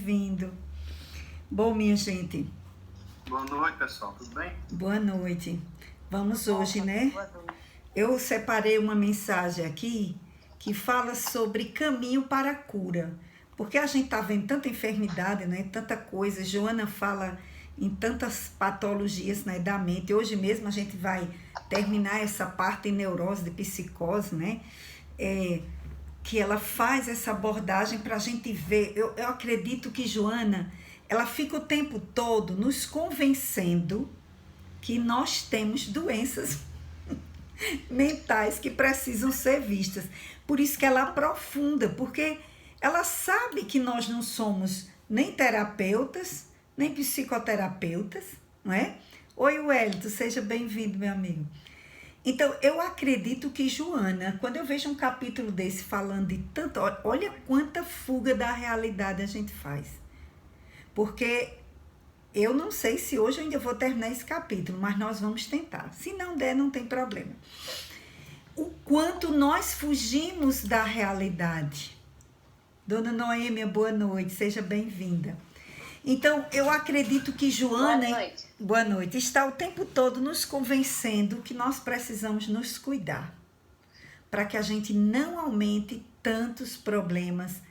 bem-vindo. Bom, minha gente. Boa noite, pessoal. Tudo bem? Boa noite. Vamos hoje, né? Eu separei uma mensagem aqui que fala sobre caminho para a cura. Porque a gente está vendo tanta enfermidade, né? Tanta coisa. Joana fala em tantas patologias, né, da mente. Hoje mesmo a gente vai terminar essa parte de neurose, de psicose, né? Que ela faz essa abordagem para a gente ver. Eu acredito que Joana, ela fica o tempo todo nos convencendo que nós temos doenças mentais que precisam ser vistas. Por isso que ela aprofunda, porque ela sabe que nós não somos nem terapeutas, nem psicoterapeutas, não é? Oi, Wellington, seja bem-vindo, meu amigo. Então, eu acredito que Joana, quando eu vejo um capítulo desse falando de tanto... Olha quanta fuga da realidade a gente faz. Porque eu não sei se hoje eu ainda vou terminar esse capítulo, mas nós vamos tentar. Se não der, não tem problema. O quanto nós fugimos da realidade. Dona Noêmia, boa noite, seja bem-vinda. Então, eu acredito que Joana, boa noite, está o tempo todo nos convencendo que nós precisamos nos cuidar, para que a gente não aumente tantos problemas,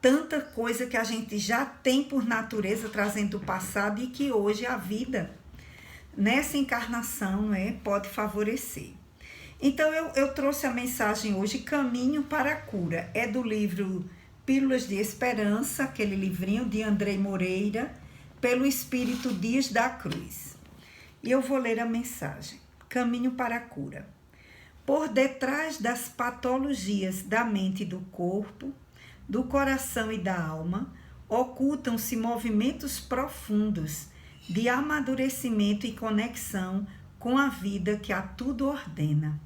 tanta coisa que a gente já tem por natureza trazendo do passado e que hoje a vida, nessa encarnação, né, pode favorecer. Então, eu trouxe a mensagem hoje, Caminho para a Cura, é do livro Pílulas de Esperança, aquele livrinho de Andrei Moreira, pelo Espírito Dias da Cruz. E eu vou ler a mensagem. Caminho para a cura. Por detrás das patologias da mente e do corpo, do coração e da alma, ocultam-se movimentos profundos de amadurecimento e conexão com a vida que a tudo ordena.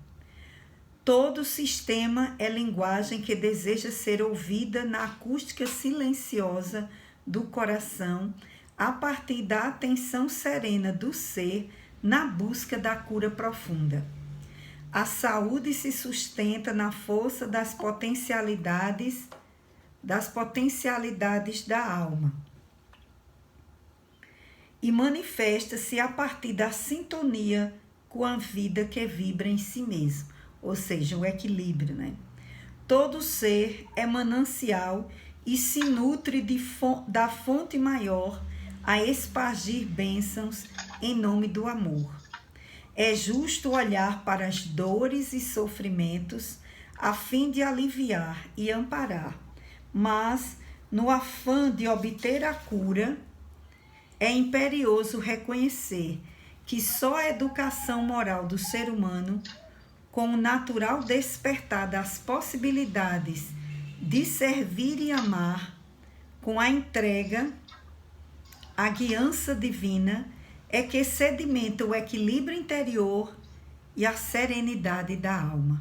Todo sistema é linguagem que deseja ser ouvida na acústica silenciosa do coração, a partir da atenção serena do ser na busca da cura profunda. A saúde se sustenta na força das potencialidades da alma e manifesta-se a partir da sintonia com a vida que vibra em si mesmo. Ou seja, o equilíbrio, né? Todo ser é manancial e se nutre da fonte maior a espargir bênçãos em nome do amor. É justo olhar para as dores e sofrimentos a fim de aliviar e amparar, mas no afã de obter a cura, é imperioso reconhecer que só a educação moral do ser humano, com o natural despertar das possibilidades de servir e amar, com a entrega, a guiança divina, é que sedimenta o equilíbrio interior e a serenidade da alma.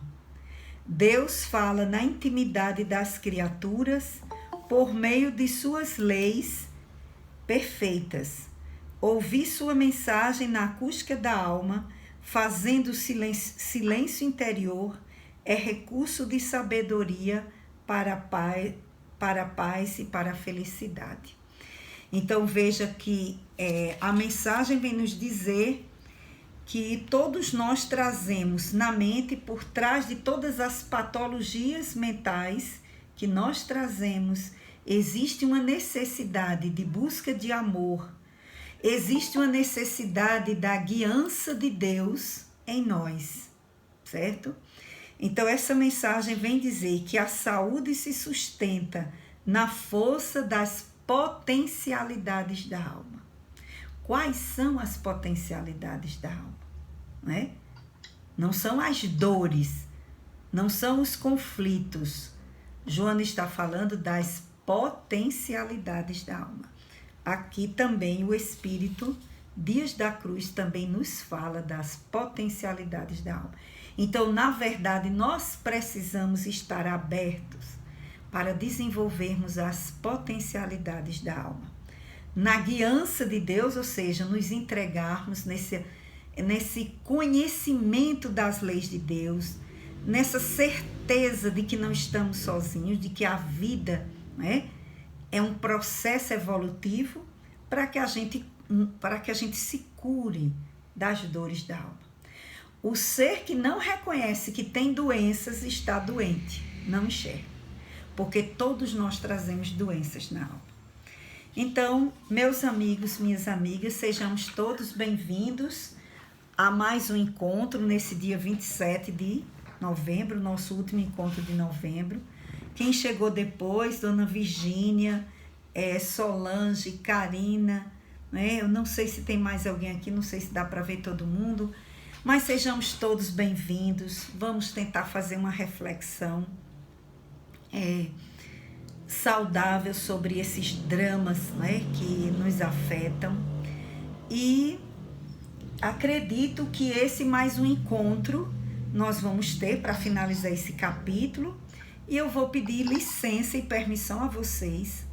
Deus fala na intimidade das criaturas por meio de suas leis perfeitas. Ouvir sua mensagem na acústica da alma, fazendo silêncio interior, é recurso de sabedoria para a paz e para a felicidade. Então veja que a mensagem vem nos dizer que todos nós trazemos na mente, por trás de todas as patologias mentais que nós trazemos, existe uma necessidade de busca de amor, existe uma necessidade da guiança de Deus em nós, certo? Então, essa mensagem vem dizer que a saúde se sustenta na força das potencialidades da alma. Quais são as potencialidades da alma? Né? Não são as dores, não são os conflitos. Joana está falando das potencialidades da alma. Aqui também o Espírito Dias da Cruz também nos fala das potencialidades da alma. Então, na verdade, nós precisamos estar abertos para desenvolvermos as potencialidades da alma. Na guiança de Deus, ou seja, nos entregarmos nesse conhecimento das leis de Deus, nessa certeza de que não estamos sozinhos, de que a vida, né, é um processo evolutivo para que a gente se cure das dores da alma. O ser que não reconhece que tem doenças está doente, não enxerga, porque todos nós trazemos doenças na alma. Então, meus amigos, minhas amigas, sejamos todos bem-vindos a mais um encontro nesse dia 27 de novembro, nosso último encontro de novembro. Quem chegou depois, Dona Virgínia, Solange, Karina, né? Eu não sei se tem mais alguém aqui, não sei se dá para ver todo mundo, mas sejamos todos bem-vindos. Vamos tentar fazer uma reflexão saudável sobre esses dramas, né, que nos afetam. E acredito que esse mais um encontro nós vamos ter para finalizar esse capítulo. E eu vou pedir licença e permissão a vocês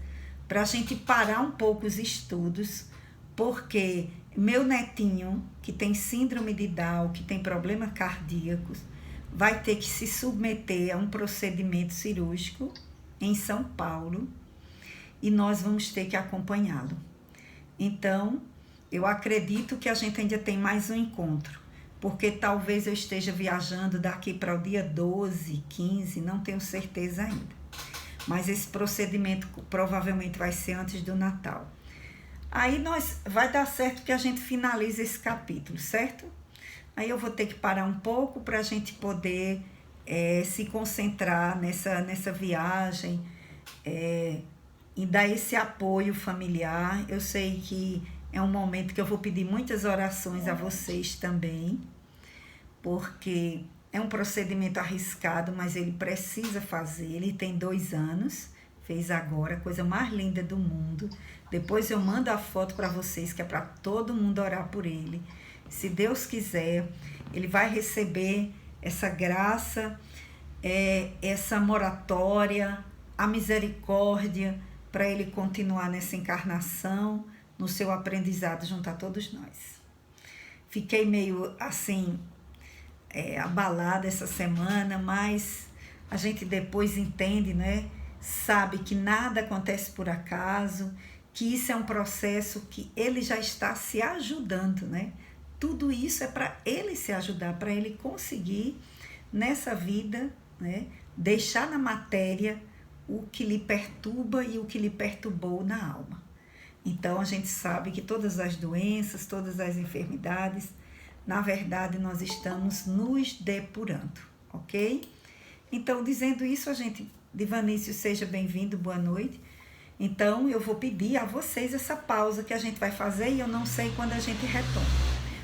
para a gente parar um pouco os estudos, porque meu netinho, que tem síndrome de Down, que tem problemas cardíacos, vai ter que se submeter a um procedimento cirúrgico em São Paulo e nós vamos ter que acompanhá-lo. Então, eu acredito que a gente ainda tem mais um encontro, porque talvez eu esteja viajando daqui para o dia 12, 15, não tenho certeza ainda. Mas esse procedimento provavelmente vai ser antes do Natal. Aí vai dar certo que a gente finalize esse capítulo, certo? Aí eu vou ter que parar um pouco para a gente poder se concentrar nessa viagem e dar esse apoio familiar. Eu sei que é um momento que eu vou pedir muitas orações a vocês também, porque é um procedimento arriscado, mas ele precisa fazer. Ele tem 2 anos, fez agora, a coisa mais linda do mundo. Depois eu mando a foto para vocês, que é para todo mundo orar por ele. Se Deus quiser, ele vai receber essa graça, essa moratória, a misericórdia, para ele continuar nessa encarnação, no seu aprendizado junto a todos nós. Fiquei meio assim, abalada essa semana, mas a gente depois entende, né? Sabe que nada acontece por acaso, que isso é um processo que ele já está se ajudando, né? Tudo isso é para ele se ajudar, para ele conseguir nessa vida, né, deixar na matéria o que lhe perturba e o que lhe perturbou na alma. Então a gente sabe que todas as doenças, todas as enfermidades, na verdade nós estamos nos depurando, ok? Então, dizendo isso, Divanício, seja bem-vindo, boa noite. Então eu vou pedir a vocês essa pausa que a gente vai fazer e eu não sei quando a gente retoma.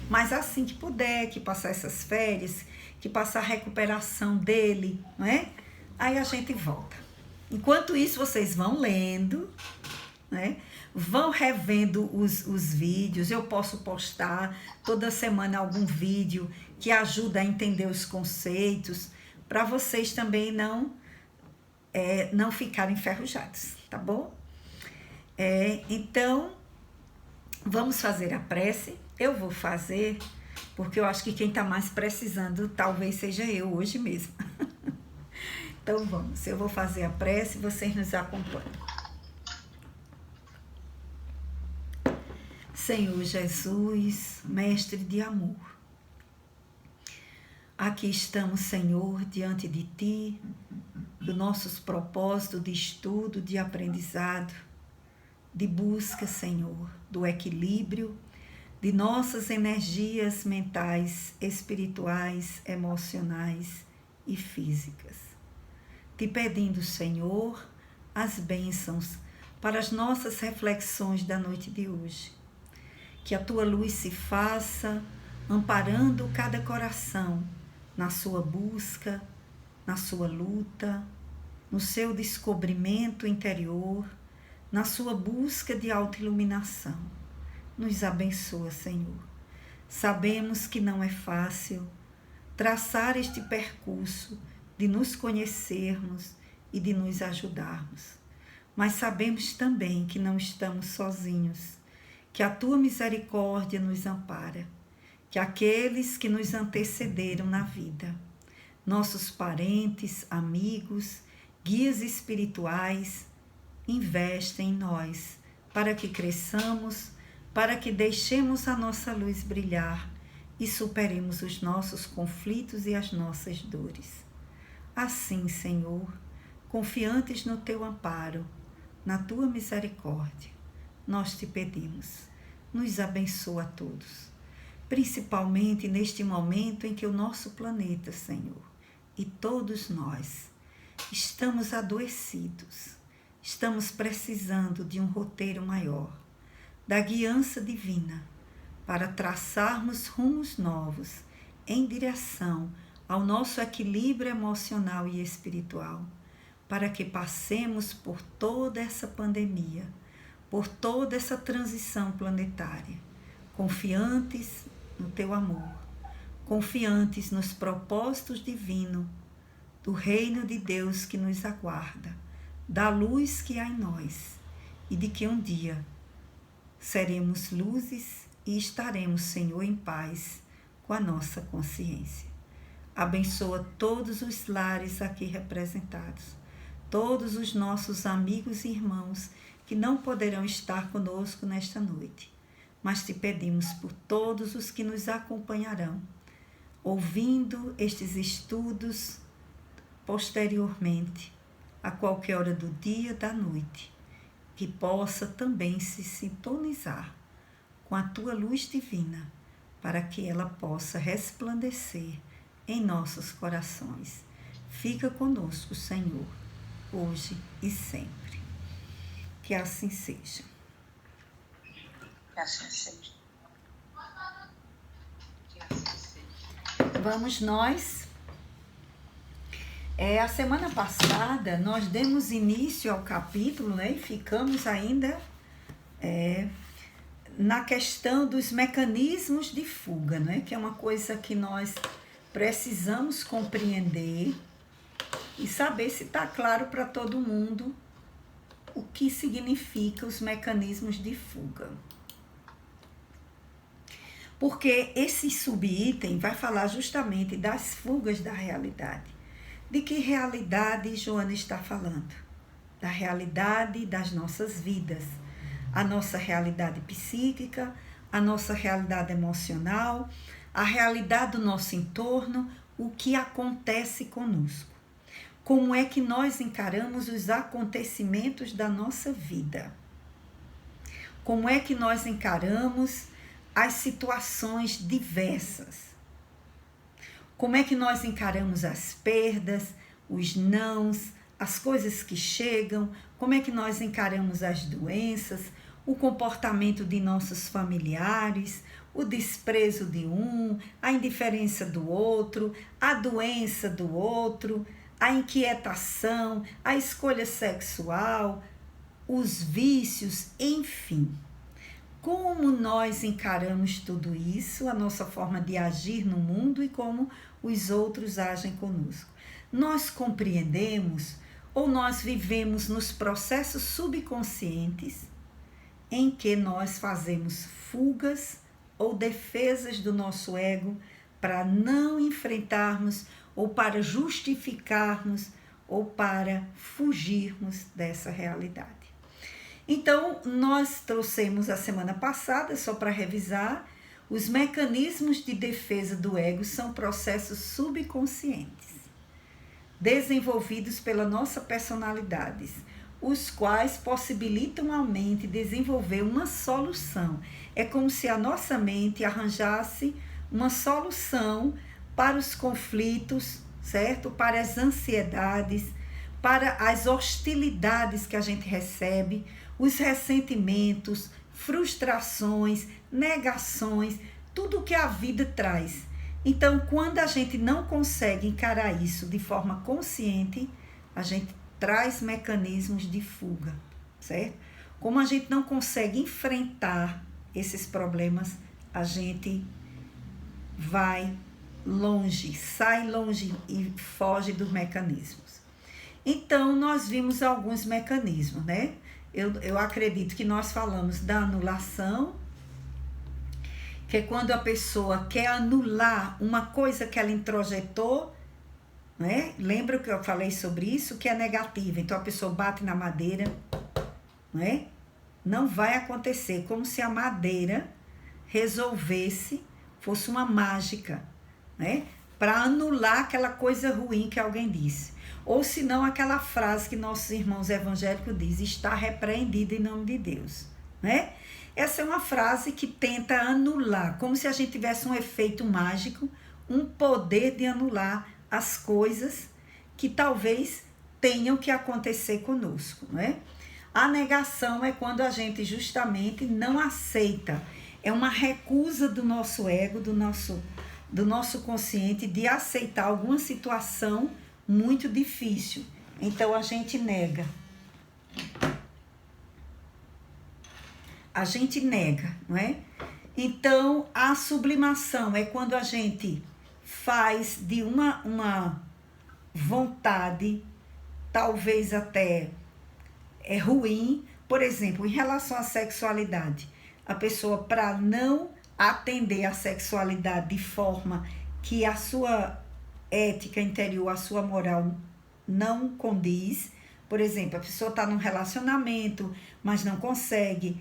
Mas assim que puder, que passar essas férias, que passar a recuperação dele, não é? Aí a gente volta. Enquanto isso, vocês vão lendo, né? Vão revendo os vídeos. Eu posso postar toda semana algum vídeo que ajuda a entender os conceitos, para vocês também não ficarem enferrujados, tá bom? Então, vamos fazer a prece. Eu vou fazer, porque eu acho que quem está mais precisando talvez seja eu hoje mesmo. Então vamos, eu vou fazer a prece e vocês nos acompanham. Senhor Jesus, Mestre de amor, aqui estamos, Senhor, diante de Ti, dos nossos propósitos de estudo, de aprendizado, de busca, Senhor, do equilíbrio, de nossas energias mentais, espirituais, emocionais e físicas. Te pedindo, Senhor, as bênçãos para as nossas reflexões da noite de hoje. Que a Tua luz se faça, amparando cada coração na sua busca, na sua luta, no seu descobrimento interior, na sua busca de autoiluminação. Nos abençoa, Senhor. Sabemos que não é fácil traçar este percurso de nos conhecermos e de nos ajudarmos. Mas sabemos também que não estamos sozinhos, que a Tua misericórdia nos ampara, que aqueles que nos antecederam na vida, nossos parentes, amigos, guias espirituais, investe em nós, para que cresçamos, para que deixemos a nossa luz brilhar e superemos os nossos conflitos e as nossas dores. Assim, Senhor, confiantes no Teu amparo, na Tua misericórdia, nós te pedimos, nos abençoa a todos, principalmente neste momento em que o nosso planeta, Senhor, e todos nós estamos adoecidos, estamos precisando de um roteiro maior, da guiança divina, para traçarmos rumos novos em direção ao nosso equilíbrio emocional e espiritual, para que passemos por toda essa pandemia, por toda essa transição planetária, confiantes no Teu amor, confiantes nos propósitos divinos do reino de Deus que nos aguarda, da luz que há em nós e de que um dia seremos luzes e estaremos, Senhor, em paz com a nossa consciência. Abençoa todos os lares aqui representados, todos os nossos amigos e irmãos que não poderão estar conosco nesta noite, mas te pedimos por todos os que nos acompanharão, ouvindo estes estudos posteriormente, a qualquer hora do dia, da noite, que possa também se sintonizar com a Tua luz divina, para que ela possa resplandecer em nossos corações. Fica conosco, Senhor, hoje e sempre. Que assim seja. Que assim seja. Que assim seja. Vamos nós. A semana passada nós demos início ao capítulo, né, e ficamos ainda na questão dos mecanismos de fuga, né, que é uma coisa que nós precisamos compreender e saber se está claro para todo mundo o que significa os mecanismos de fuga. Porque esse subitem vai falar justamente das fugas da realidade. De que realidade Joana está falando? Da realidade das nossas vidas, a nossa realidade psíquica, a nossa realidade emocional, a realidade do nosso entorno, o que acontece conosco. Como é que nós encaramos os acontecimentos da nossa vida? Como é que nós encaramos as situações diversas? Como é que nós encaramos as perdas, os nãos, as coisas que chegam? Como é que nós encaramos as doenças, o comportamento de nossos familiares, o desprezo de um, a indiferença do outro, a doença do outro, a inquietação, a escolha sexual, os vícios, enfim. Como nós encaramos tudo isso, a nossa forma de agir no mundo e como os outros agem conosco. Nós compreendemos ou nós vivemos nos processos subconscientes em que nós fazemos fugas ou defesas do nosso ego para não enfrentarmos ou para justificarmos ou para fugirmos dessa realidade. Então, nós trouxemos a semana passada, só para revisar, os mecanismos de defesa do ego são processos subconscientes, desenvolvidos pela nossa personalidade, os quais possibilitam a mente desenvolver uma solução. É como se a nossa mente arranjasse uma solução para os conflitos, certo? Para as ansiedades, para as hostilidades que a gente recebe, os ressentimentos, frustrações, negações, tudo que a vida traz. Então, quando a gente não consegue encarar isso de forma consciente, a gente traz mecanismos de fuga, certo? Como a gente não consegue enfrentar esses problemas, a gente vai longe, sai longe e foge dos mecanismos. Então, nós vimos alguns mecanismos, né? Eu acredito que nós falamos da anulação, que é quando a pessoa quer anular uma coisa que ela introjetou, né? Lembra que eu falei sobre isso? Que é negativa. Então, a pessoa bate na madeira, não é? Não vai acontecer, como se a madeira resolvesse, fosse uma mágica, né? Para anular aquela coisa ruim que alguém disse. Ou se não, aquela frase que nossos irmãos evangélicos dizem, está repreendido em nome de Deus, né? Essa é uma frase que tenta anular, como se a gente tivesse um efeito mágico, um poder de anular as coisas que talvez tenham que acontecer conosco, né? A negação é quando a gente justamente não aceita, é uma recusa do nosso ego, do nosso consciente de aceitar alguma situação muito difícil. Então a gente nega. A gente nega, não é? Então a sublimação é quando a gente faz de uma vontade, talvez até ruim, por exemplo, em relação à sexualidade. A pessoa, para não atender à sexualidade de forma que a sua ética interior, a sua moral não condiz. Por exemplo, a pessoa está num relacionamento, mas não consegue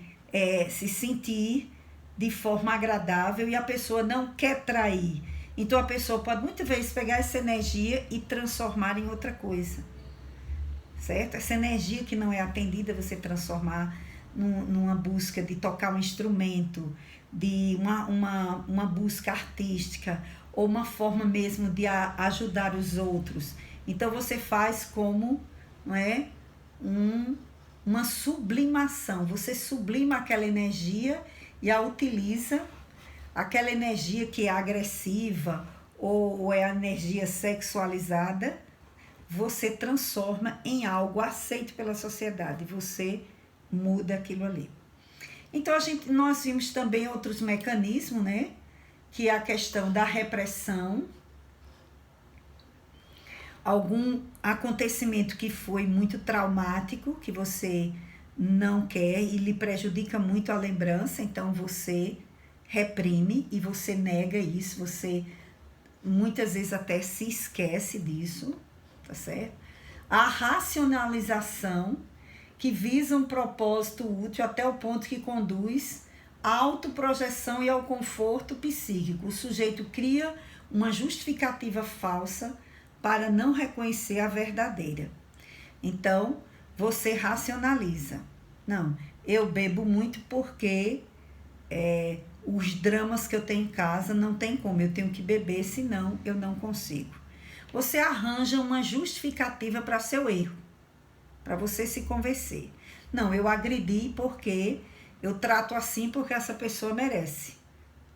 se sentir de forma agradável e a pessoa não quer trair. Então, a pessoa pode muitas vezes pegar essa energia e transformar em outra coisa, certo? Essa energia que não é atendida, você transformar numa busca de tocar um instrumento, de uma busca artística, ou uma forma mesmo de ajudar os outros. Então você faz como, não é, uma sublimação. Você sublima aquela energia e a utiliza, aquela energia que é agressiva ou é a energia sexualizada, você transforma em algo aceito pela sociedade. Você muda aquilo ali. Então nós vimos também outros mecanismos, né? Que é a questão da repressão, algum acontecimento que foi muito traumático, que você não quer e lhe prejudica muito a lembrança, então você reprime e você nega isso, você muitas vezes até se esquece disso, tá certo? A racionalização, que visa um propósito útil até o ponto que conduz à autoprojeção e ao conforto psíquico. O sujeito cria uma justificativa falsa para não reconhecer a verdadeira. Então, você racionaliza. Não, eu bebo muito porque os dramas que eu tenho em casa não tem como, eu tenho que beber, senão eu não consigo. Você arranja uma justificativa para seu erro, para você se convencer. Não, eu agredi porque eu trato assim porque essa pessoa merece.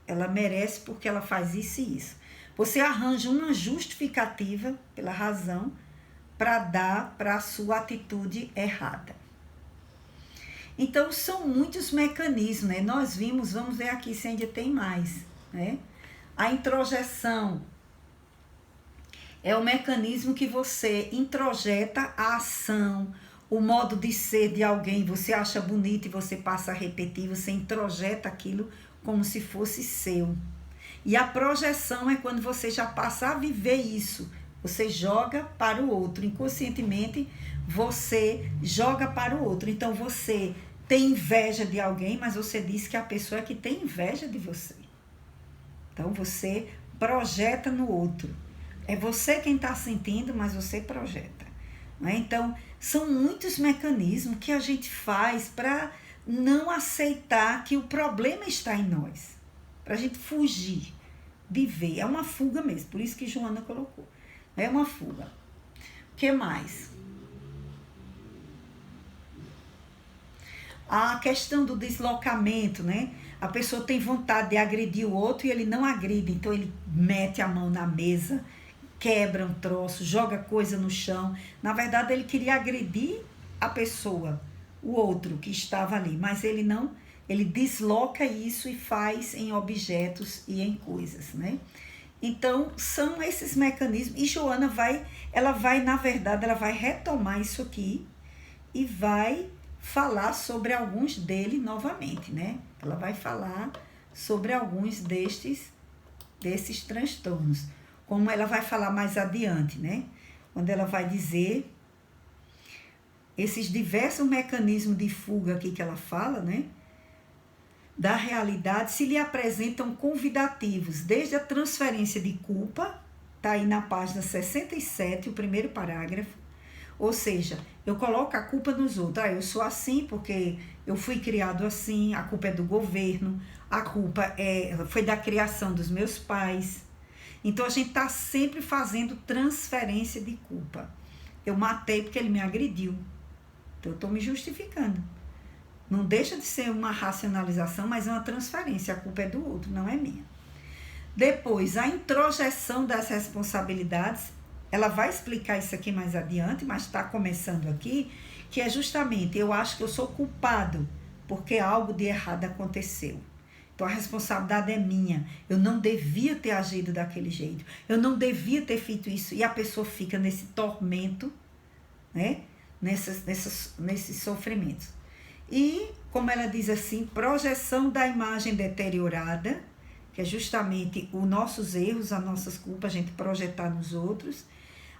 Ela merece porque ela faz isso e isso. Você arranja uma justificativa pela razão para dar para a sua atitude errada. Então, são muitos mecanismos, né? Nós vimos, vamos ver aqui se ainda tem mais, né? A introjeção é o mecanismo que você introjeta a ação, o modo de ser de alguém, você acha bonito e você passa a repetir, você introjeta aquilo como se fosse seu. E a projeção é quando você já passa a viver isso, você joga para o outro, inconscientemente você joga para o outro. Então você tem inveja de alguém, mas você diz que a pessoa é que tem inveja de você. Então você projeta no outro. É você quem está sentindo, mas você projeta. Não é? Então, são muitos mecanismos que a gente faz para não aceitar que o problema está em nós. Para a gente fugir de ver. É uma fuga mesmo, por isso que Joana colocou. É uma fuga. O que mais? A questão do deslocamento, né? A pessoa tem vontade de agredir o outro e ele não agride. Então, ele mete a mão na mesa, quebra um troço, joga coisa no chão. Na verdade, ele queria agredir a pessoa, o outro que estava ali, mas ele não, ele desloca isso e faz em objetos e em coisas, né? Então, são esses mecanismos, e Joana ela vai retomar isso aqui e vai falar sobre alguns deles novamente, né? Ela vai falar sobre alguns desses transtornos, como ela vai falar mais adiante, né? Quando ela vai dizer esses diversos mecanismos de fuga aqui que ela fala, né? Da realidade, se lhe apresentam convidativos, desde a transferência de culpa, está aí na página 67, o primeiro parágrafo, ou seja, eu coloco a culpa nos outros. Eu sou assim porque eu fui criado assim, a culpa é do governo, a culpa foi da criação dos meus pais. Então, a gente está sempre fazendo transferência de culpa. Eu matei porque ele me agrediu. Então, eu estou me justificando. Não deixa de ser uma racionalização, mas é uma transferência. A culpa é do outro, não é minha. Depois, a introjeção das responsabilidades. Ela vai explicar isso aqui mais adiante, mas está começando aqui, que é justamente, eu acho que eu sou culpado porque algo de errado aconteceu. Então, a responsabilidade é minha. Eu não devia ter agido daquele jeito. Eu não devia ter feito isso. E a pessoa fica nesse tormento, né? Nesses sofrimentos. E, como ela diz assim, projeção da imagem deteriorada, que é justamente os nossos erros, as nossas culpas, a gente projetar nos outros.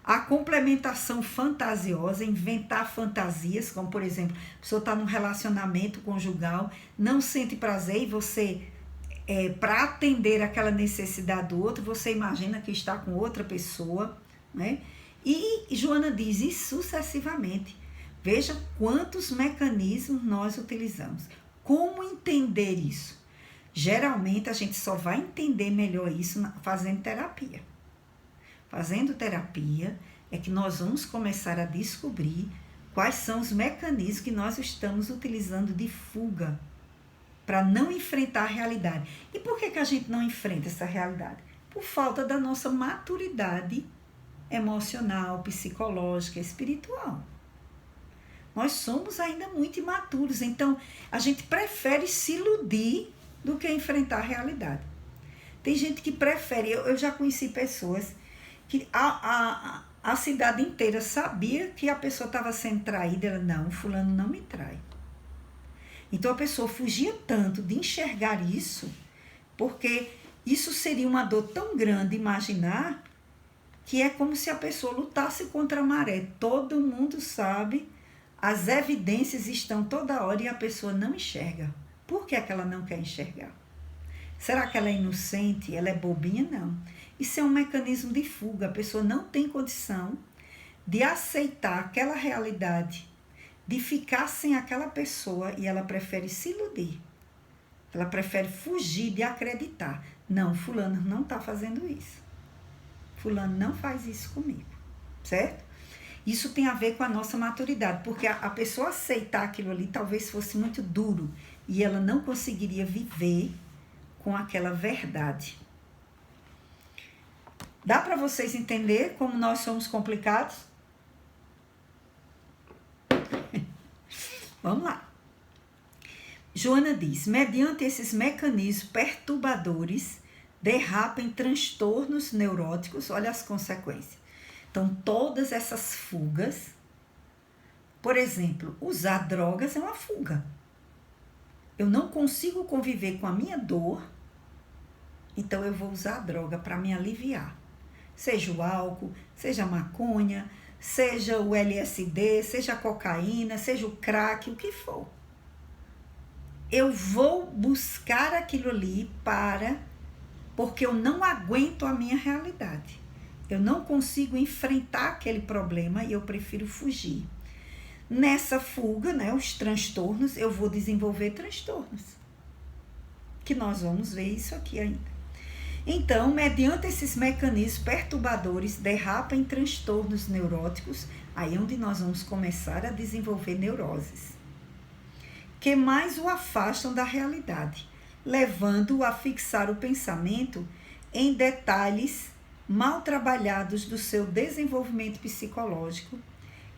A complementação fantasiosa, inventar fantasias, como por exemplo, a pessoa está num relacionamento conjugal, não sente prazer e você, para atender aquela necessidade do outro, você imagina que está com outra pessoa, né? E Joana diz, e sucessivamente. Veja quantos mecanismos nós utilizamos. Como entender isso? Geralmente a gente só vai entender melhor isso fazendo terapia. Fazendo terapia é que nós vamos começar a descobrir quais são os mecanismos que nós estamos utilizando de fuga para não enfrentar a realidade. E por que a gente não enfrenta essa realidade? Por falta da nossa maturidade emocional, psicológica, espiritual. Nós somos ainda muito imaturos, então a gente prefere se iludir do que enfrentar a realidade. Tem gente que prefere, eu já conheci pessoas que a cidade inteira sabia que a pessoa estava sendo traída, ela, não, fulano não me trai. Então a pessoa fugia tanto de enxergar isso, porque isso seria uma dor tão grande imaginar, que é como se a pessoa lutasse contra a maré. Todo mundo sabe, as evidências estão toda hora e a pessoa não enxerga. Por que é que ela não quer enxergar? Será que ela é inocente? Ela é bobinha? Não. Isso é um mecanismo de fuga. A pessoa não tem condição de aceitar aquela realidade, de ficar sem aquela pessoa e ela prefere se iludir. Ela prefere fugir de acreditar. Não, fulano não está fazendo isso. Fulano não faz isso comigo. Certo? Isso tem a ver com a nossa maturidade, porque a pessoa aceitar aquilo ali talvez fosse muito duro e ela não conseguiria viver com aquela verdade. Dá para vocês entender como nós somos complicados? Vamos lá. Joana diz, mediante esses mecanismos perturbadores, derrapa em transtornos neuróticos, olha as consequências. Então, todas essas fugas, por exemplo, usar drogas é uma fuga. Eu não consigo conviver com a minha dor, então eu vou usar a droga para me aliviar. Seja o álcool, seja a maconha, seja o LSD, seja a cocaína, seja o crack, o que for. Eu vou buscar aquilo ali porque eu não aguento a minha realidade. Eu não consigo enfrentar aquele problema e eu prefiro fugir. Nessa fuga, né, os transtornos, eu vou desenvolver transtornos. Que nós vamos ver isso aqui ainda. Então, mediante esses mecanismos perturbadores, derrapa em transtornos neuróticos, aí é onde nós vamos começar a desenvolver neuroses, que mais o afastam da realidade, levando-o a fixar o pensamento em detalhes mal trabalhados do seu desenvolvimento psicológico,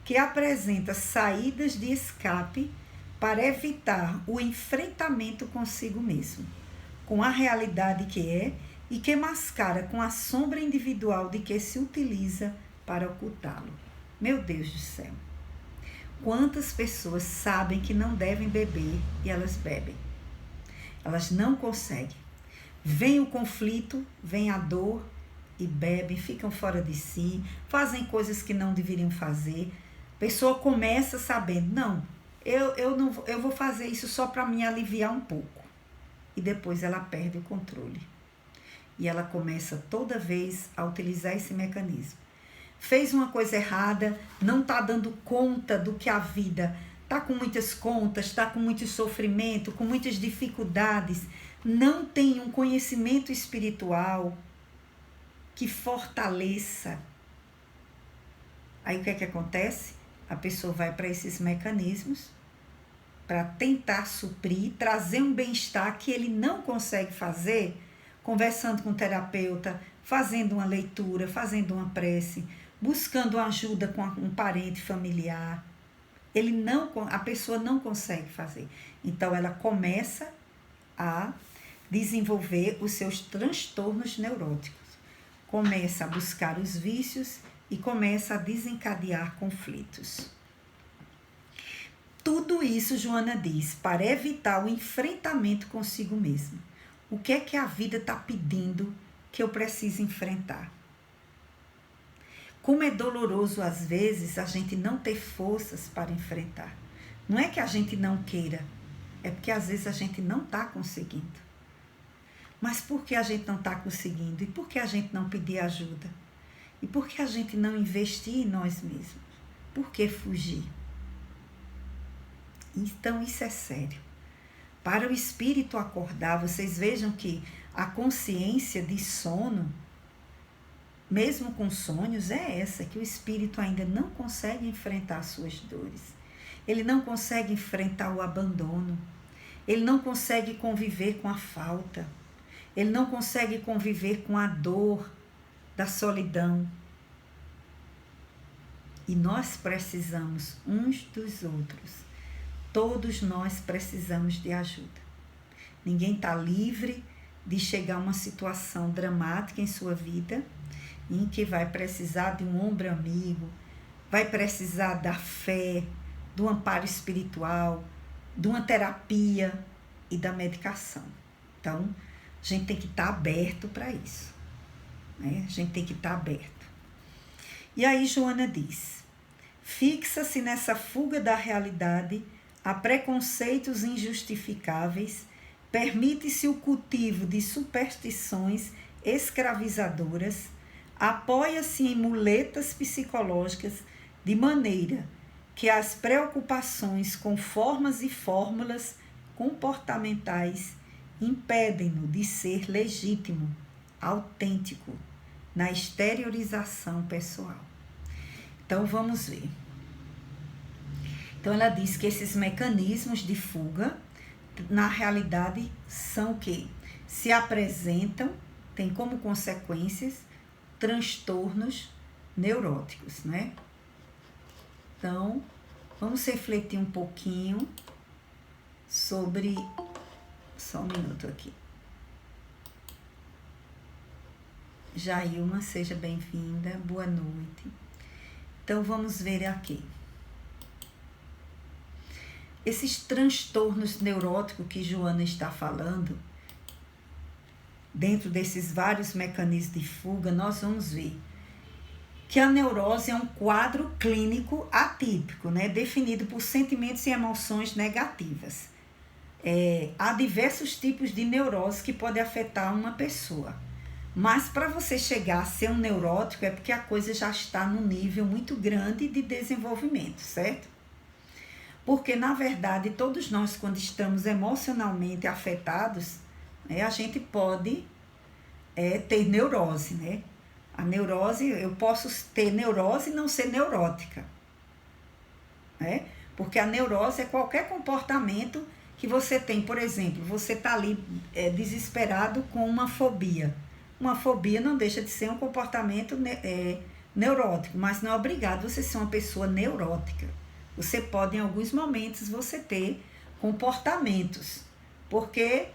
que apresenta saídas de escape para evitar o enfrentamento consigo mesmo, com a realidade que é e que mascara com a sombra individual de que se utiliza para ocultá-lo. Meu Deus do céu! Quantas pessoas sabem que não devem beber e elas bebem? Elas não conseguem. Vem o conflito, vem a dor e bebem, ficam fora de si, fazem coisas que não deveriam fazer. A pessoa começa sabendo, não, eu vou fazer isso só para me aliviar um pouco. E depois ela perde o controle. E ela começa toda vez a utilizar esse mecanismo. Fez uma coisa errada, não está dando conta do que a vida está com muitas contas, está com muito sofrimento, com muitas dificuldades, não tem um conhecimento espiritual que fortaleça. Aí o que é que acontece? A pessoa vai para esses mecanismos para tentar suprir, trazer um bem-estar que ele não consegue fazer, conversando com o terapeuta, fazendo uma leitura, fazendo uma prece, buscando ajuda com um parente familiar. A pessoa não consegue fazer. Então, ela começa a desenvolver os seus transtornos neuróticos. Começa a buscar os vícios e começa a desencadear conflitos. Tudo isso, Joana diz, para evitar o enfrentamento consigo mesma. O que é que a vida está pedindo que eu preciso enfrentar? Como é doloroso, às vezes, a gente não ter forças para enfrentar. Não é que a gente não queira, é porque às vezes a gente não está conseguindo. Mas por que a gente não está conseguindo? E por que a gente não pedir ajuda? E por que a gente não investir em nós mesmos? Por que fugir? Então, isso é sério. Para o espírito acordar, vocês vejam que a consciência de sono, mesmo com sonhos, é essa, que o espírito ainda não consegue enfrentar suas dores. Ele não consegue enfrentar o abandono. Ele não consegue conviver com a falta. Ele não consegue conviver com a dor da solidão. E nós precisamos uns dos outros. Todos nós precisamos de ajuda. Ninguém está livre de chegar a uma situação dramática em sua vida, em que vai precisar de um ombro amigo, vai precisar da fé, do amparo espiritual, de uma terapia e da medicação. Então, a gente tem que estar aberto para isso, né? A gente tem que estar aberto. E aí Joana diz, fixa-se nessa fuga da realidade a preconceitos injustificáveis, permite-se o cultivo de superstições escravizadoras, apoia-se em muletas psicológicas de maneira que as preocupações com formas e fórmulas comportamentais impedem-no de ser legítimo, autêntico, na exteriorização pessoal. Então, vamos ver. Então, ela diz que esses mecanismos de fuga, na realidade, são o quê? Se apresentam, tem como consequências transtornos neuróticos, né? Então, vamos refletir um pouquinho sobre... Só um minuto aqui. Jailma, seja bem-vinda, boa noite. Então, vamos ver aqui. Esses transtornos neuróticos que Joana está falando, dentro desses vários mecanismos de fuga, nós vamos ver que a neurose é um quadro clínico atípico, né? Definido por sentimentos e emoções negativas. Há diversos tipos de neurose que podem afetar uma pessoa. Mas para você chegar a ser um neurótico é porque a coisa já está num nível muito grande de desenvolvimento, certo? Porque, na verdade, todos nós, quando estamos emocionalmente afetados, né, a gente pode ter neurose, né? A neurose, eu posso ter neurose e não ser neurótica, né? Porque a neurose é qualquer comportamento que você tem. Por exemplo, você está ali desesperado com uma fobia. Uma fobia não deixa de ser um comportamento neurótico, mas não é obrigado você ser uma pessoa neurótica. Você pode, em alguns momentos, você ter comportamentos, porque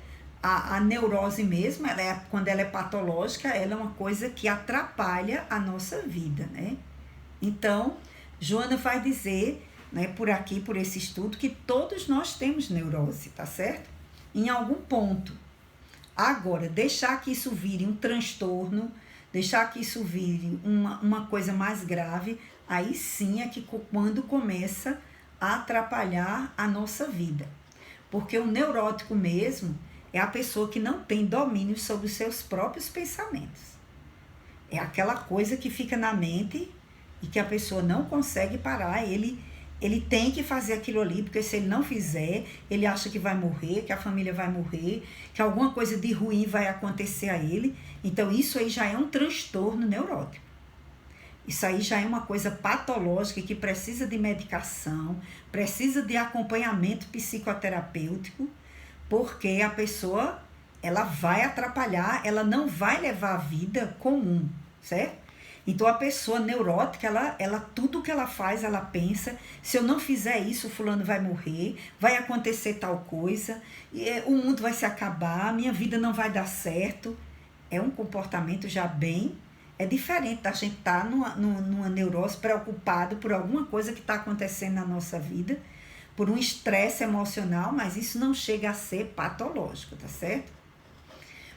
a neurose mesmo, quando ela é patológica, ela é uma coisa que atrapalha a nossa vida, né? Então, Joana vai dizer, né, por aqui, por esse estudo, que todos nós temos neurose, tá certo? Em algum ponto. Agora, deixar que isso vire um transtorno, deixar que isso vire uma coisa mais grave, aí sim é que quando começa a atrapalhar a nossa vida. Porque o neurótico mesmo é a pessoa que não tem domínio sobre os seus próprios pensamentos. É aquela coisa que fica na mente e que a pessoa não consegue parar. Ele tem que fazer aquilo ali, porque se ele não fizer, ele acha que vai morrer, que a família vai morrer, que alguma coisa de ruim vai acontecer a ele. Então isso aí já é um transtorno neurótico. Isso aí já é uma coisa patológica que precisa de medicação, precisa de acompanhamento psicoterapêutico, porque a pessoa, ela vai atrapalhar, ela não vai levar a vida comum, certo? Então a pessoa neurótica, ela tudo que ela faz, ela pensa, se eu não fizer isso, o fulano vai morrer, vai acontecer tal coisa, o mundo vai se acabar, a minha vida não vai dar certo. É um comportamento já bem... É diferente da gente estar numa neurose preocupado por alguma coisa que está acontecendo na nossa vida, por um estresse emocional, mas isso não chega a ser patológico, tá certo?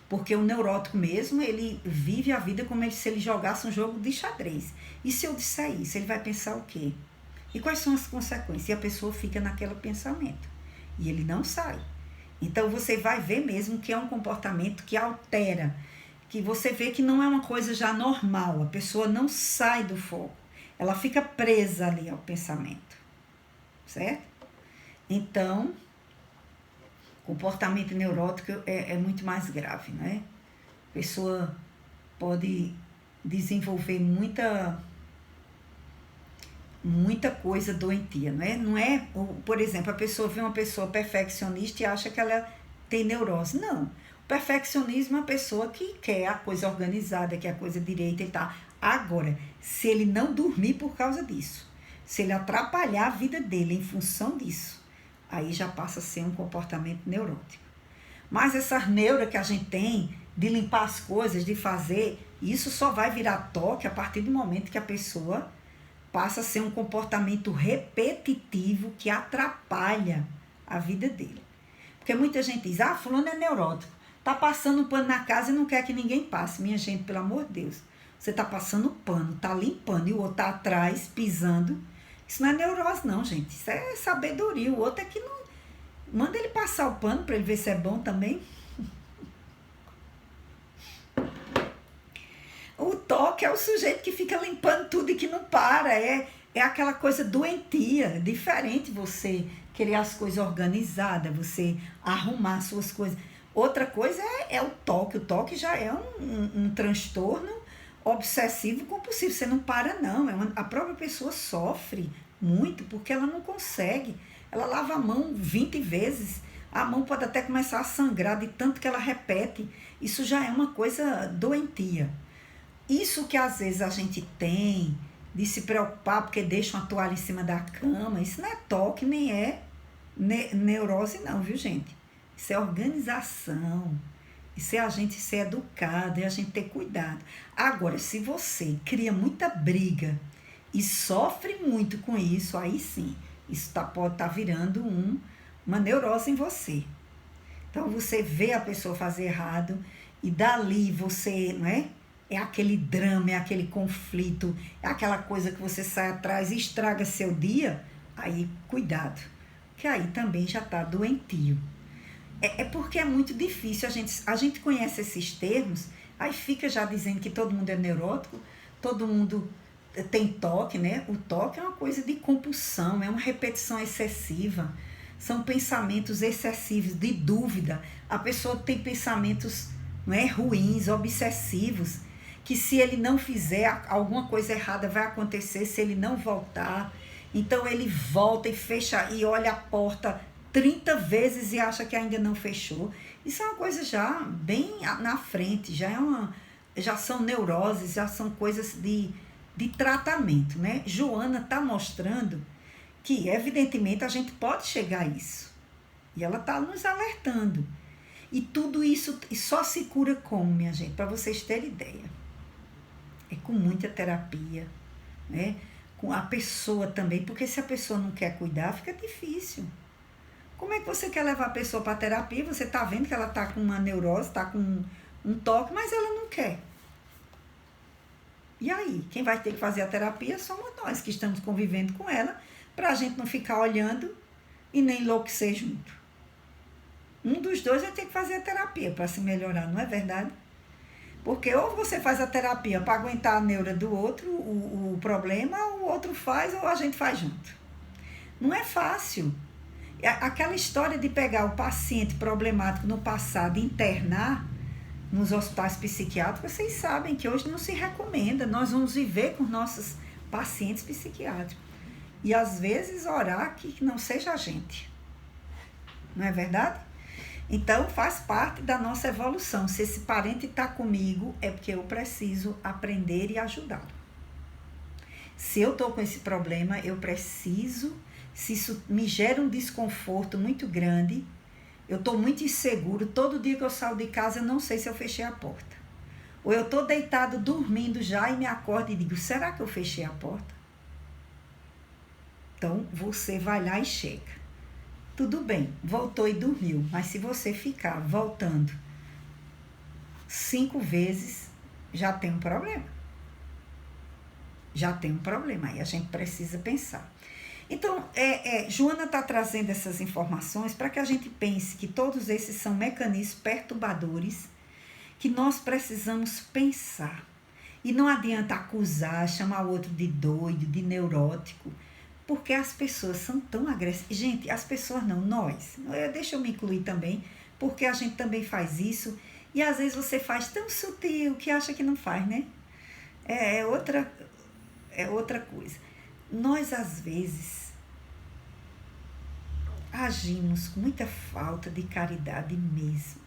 Porque o neurótico mesmo, ele vive a vida como se ele jogasse um jogo de xadrez. E se eu disser isso, ele vai pensar o quê? E quais são as consequências? E a pessoa fica naquele pensamento. E ele não sai. Então você vai ver mesmo que é um comportamento que altera, que você vê que não é uma coisa já normal. A pessoa não sai do foco. Ela fica presa ali ao pensamento. Certo? Então... comportamento neurótico é muito mais grave, né? A pessoa pode desenvolver muita coisa doentia, né? Não é, por exemplo, a pessoa vê uma pessoa perfeccionista e acha que ela tem neurose. Não. O perfeccionismo é uma pessoa que quer a coisa organizada, quer a coisa direita e tal. Agora, se ele não dormir por causa disso, se ele atrapalhar a vida dele em função disso, aí já passa a ser um comportamento neurótico. Mas essas neuras que a gente tem de limpar as coisas, de fazer, isso só vai virar toque a partir do momento que a pessoa passa a ser um comportamento repetitivo que atrapalha a vida dele. Porque muita gente diz, fulano é neurótico, tá passando pano na casa e não quer que ninguém passe. Minha gente, pelo amor de Deus, você tá passando pano, tá limpando e o outro tá atrás, pisando. Isso não é neurose não, gente. Isso é sabedoria. O outro é que não... manda ele passar o pano para ele ver se é bom também. O toque é o sujeito que fica limpando tudo e que não para. É aquela coisa doentia. Diferente você querer as coisas organizadas, você arrumar as suas coisas. Outra coisa é o toque. O toque já é um transtorno obsessivo compulsivo. Você não para não, a própria pessoa sofre muito porque ela não consegue, ela lava a mão 20 vezes, a mão pode até começar a sangrar de tanto que ela repete. Isso já é uma coisa doentia. Isso que às vezes a gente tem de se preocupar porque deixa uma toalha em cima da cama, isso não é toque, nem é neurose não, viu gente? Isso é organização. Isso é a gente ser educado, é a gente ter cuidado. Agora, se você cria muita briga e sofre muito com isso, aí sim, isso pode estar virando uma neurose em você. Então, você vê a pessoa fazer errado e dali você, não é? É aquele drama, é aquele conflito, é aquela coisa que você sai atrás e estraga seu dia, aí cuidado, que aí também já está doentio. É porque é muito difícil, a gente conhece esses termos, aí fica já dizendo que todo mundo é neurótico, todo mundo tem toque, né? O toque é uma coisa de compulsão, é uma repetição excessiva, são pensamentos excessivos, de dúvida. A pessoa tem pensamentos, não é, ruins, obsessivos, que se ele não fizer, alguma coisa errada vai acontecer se ele não voltar. Então ele volta e fecha e olha a porta 30 vezes e acha que ainda não fechou. Isso é uma coisa já bem na frente, já são neuroses, já são coisas de tratamento, né? Joana está mostrando que, evidentemente, a gente pode chegar a isso. E ela está nos alertando. E tudo isso só se cura como, minha gente? Para vocês terem ideia. É com muita terapia, né? Com a pessoa também, porque se a pessoa não quer cuidar, fica difícil. Como é que você quer levar a pessoa para a terapia? Você está vendo que ela está com uma neurose, está com um toque, mas ela não quer. E aí, quem vai ter que fazer a terapia somos nós que estamos convivendo com ela, para a gente não ficar olhando e nem enlouquecer junto. Um dos dois vai ter que fazer a terapia para se melhorar, não é verdade? Porque ou você faz a terapia para aguentar a neura do outro, o problema, ou o outro faz, ou a gente faz junto. Não é fácil. Aquela história de pegar o paciente problemático no passado e internar nos hospitais psiquiátricos, vocês sabem que hoje não se recomenda. Nós vamos viver com nossos pacientes psiquiátricos. E às vezes orar que não seja a gente. Não é verdade? Então, faz parte da nossa evolução. Se esse parente está comigo, é porque eu preciso aprender e ajudá-lo. Se eu estou com esse problema, eu preciso, se isso me gera um desconforto muito grande, eu estou muito inseguro, todo dia que eu saio de casa, eu não sei se eu fechei a porta. Ou eu estou deitado, dormindo já, e me acordo e digo, será que eu fechei a porta? Então, você vai lá e chega. Tudo bem, voltou e dormiu, mas se você ficar voltando 5 vezes, já tem um problema. Já tem um problema, aí a gente precisa pensar. Então, Joana está trazendo essas informações para que a gente pense que todos esses são mecanismos perturbadores que nós precisamos pensar. E não adianta acusar, chamar o outro de doido, de neurótico, porque as pessoas são tão agressivas. Gente, as pessoas não, nós. Deixa eu me incluir também, porque a gente também faz isso. E às vezes você faz tão sutil que acha que não faz, né? É outra coisa. Nós, às vezes, agimos com muita falta de caridade mesmo.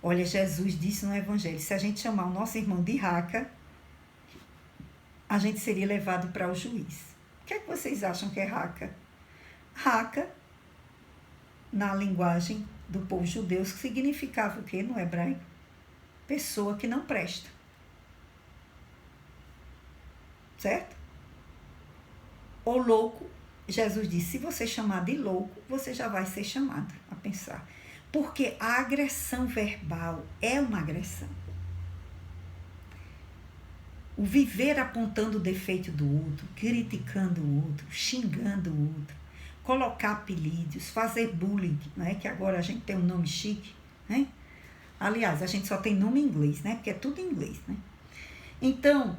Olha, Jesus disse no Evangelho, se a gente chamar o nosso irmão de raca, a gente seria levado para o juiz. O que é que vocês acham que é raca? Raca, na linguagem do povo judeu, significava o quê no hebraico? Pessoa que não presta. Certo? Ou louco, Jesus disse, se você chamar de louco, você já vai ser chamado a pensar. Porque a agressão verbal é uma agressão. O viver apontando o defeito do outro, criticando o outro, xingando o outro, colocar apelidos, fazer bullying, não é? Que agora a gente tem um nome chique, né? Aliás, a gente só tem nome em inglês, né? Porque é tudo em inglês, né? Então,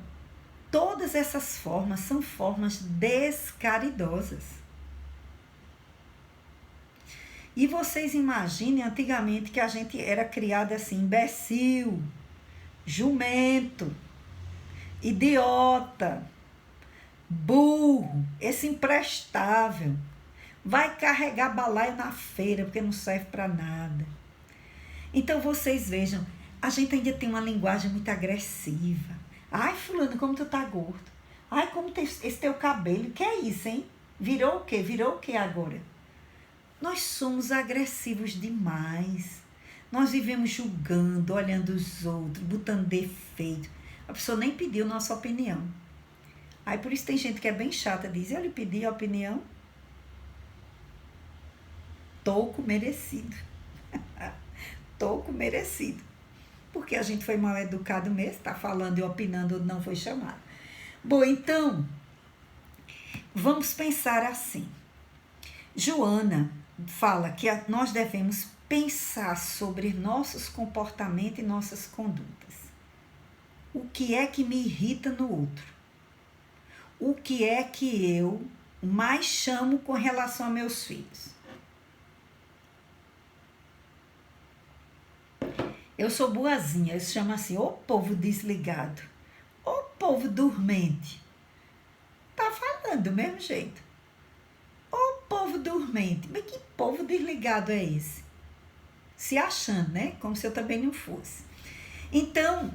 todas essas formas são formas descaridosas. E vocês imaginem antigamente que a gente era criado assim, imbecil, jumento, idiota, burro, esse imprestável, vai carregar balaio na feira porque não serve para nada. Então vocês vejam, a gente ainda tem uma linguagem muito agressiva. Ai, fulano, como tu tá gordo. Ai, como esse teu cabelo. Que é isso, hein? Virou o quê? Virou o quê agora? Nós somos agressivos demais. Nós vivemos julgando, olhando os outros, botando defeito. A pessoa nem pediu nossa opinião. Aí por isso tem gente que é bem chata, diz, eu lhe pedi a opinião. Toco merecido. Toco merecido. Porque a gente foi mal educado mesmo, está falando e opinando onde não foi chamado. Bom, então, vamos pensar assim. Joana fala que nós devemos pensar sobre nossos comportamentos e nossas condutas. O que é que me irrita no outro? O que é que eu mais chamo com relação a meus filhos? Eu sou boazinha, eles chamam assim, ô povo desligado, ô povo dormente. Tá falando do mesmo jeito. Ô povo dormente, mas que povo desligado é esse? Se achando, né? Como se eu também não fosse. Então,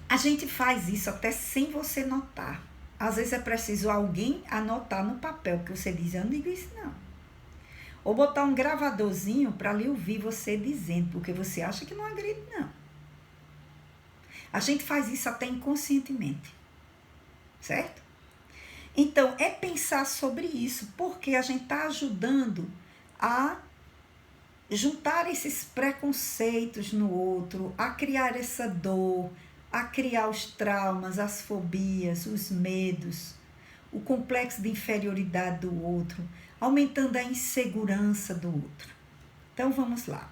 a gente faz isso até sem você notar. Às vezes é preciso alguém anotar no papel que você diz, eu não digo isso não. Ou botar um gravadorzinho para ali ouvir você dizendo, porque você acha que não agride, não. A gente faz isso até inconscientemente, certo? Então, é pensar sobre isso, porque a gente está ajudando a juntar esses preconceitos no outro, a criar essa dor, a criar os traumas, as fobias, os medos, o complexo de inferioridade do outro, aumentando a insegurança do outro. Então vamos lá.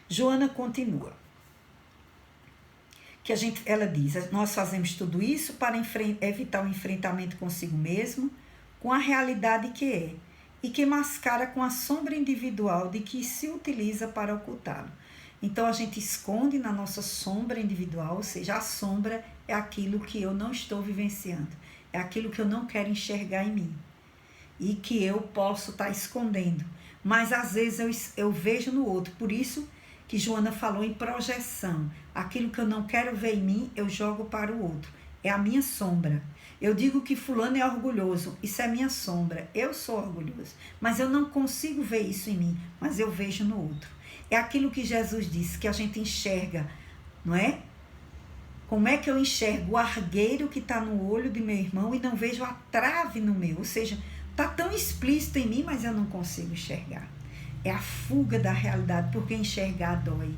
Joana continua. Ela diz, nós fazemos tudo isso para evitar o enfrentamento consigo mesmo, com a realidade que é, e que mascara com a sombra individual de que se utiliza para ocultá-lo. Então a gente esconde na nossa sombra individual, ou seja, a sombra é aquilo que eu não estou vivenciando, é aquilo que eu não quero enxergar em mim e que eu posso estar escondendo, mas às vezes eu vejo no outro. Por isso que Joana falou em projeção, aquilo que eu não quero ver em mim, eu jogo para o outro, é a minha sombra. Eu digo que fulano é orgulhoso, isso é minha sombra, eu sou orgulhoso, mas eu não consigo ver isso em mim, mas eu vejo no outro. É aquilo que Jesus disse, que a gente enxerga, não é? Como é que eu enxergo o argueiro que está no olho de meu irmão e não vejo a trave no meu? Ou seja, está tão explícito em mim, mas eu não consigo enxergar. É a fuga da realidade, porque enxergar dói.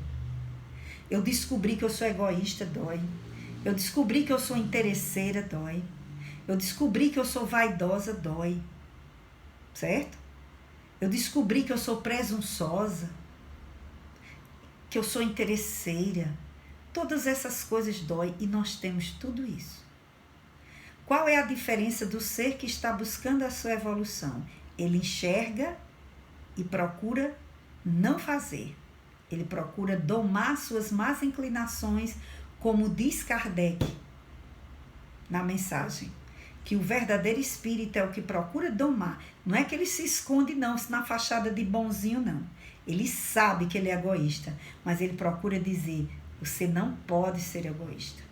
Eu descobri que eu sou egoísta, dói. Eu descobri que eu sou interesseira, dói. Eu descobri que eu sou vaidosa, dói. Certo? Eu descobri que eu sou presunçosa, que eu sou interesseira. Todas essas coisas dói e nós temos tudo isso. Qual é a diferença do ser que está buscando a sua evolução? Ele enxerga e procura não fazer. Ele procura domar suas más inclinações, como diz Kardec na mensagem, que o verdadeiro espírito é o que procura domar. Não é que ele se esconde não, na fachada de bonzinho não. Ele sabe que ele é egoísta, mas ele procura dizer, você não pode ser egoísta.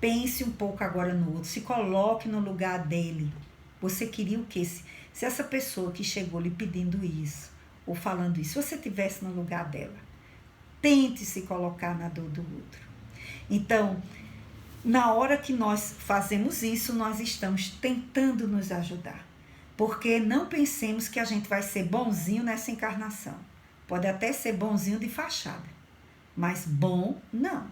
Pense um pouco agora no outro, se coloque no lugar dele. Você queria o quê? Se essa pessoa que chegou lhe pedindo isso, ou falando isso, se você estivesse no lugar dela, tente se colocar na dor do outro. Então, na hora que nós fazemos isso, nós estamos tentando nos ajudar. Porque não pensemos que a gente vai ser bonzinho nessa encarnação. Pode até ser bonzinho de fachada, mas bom, não.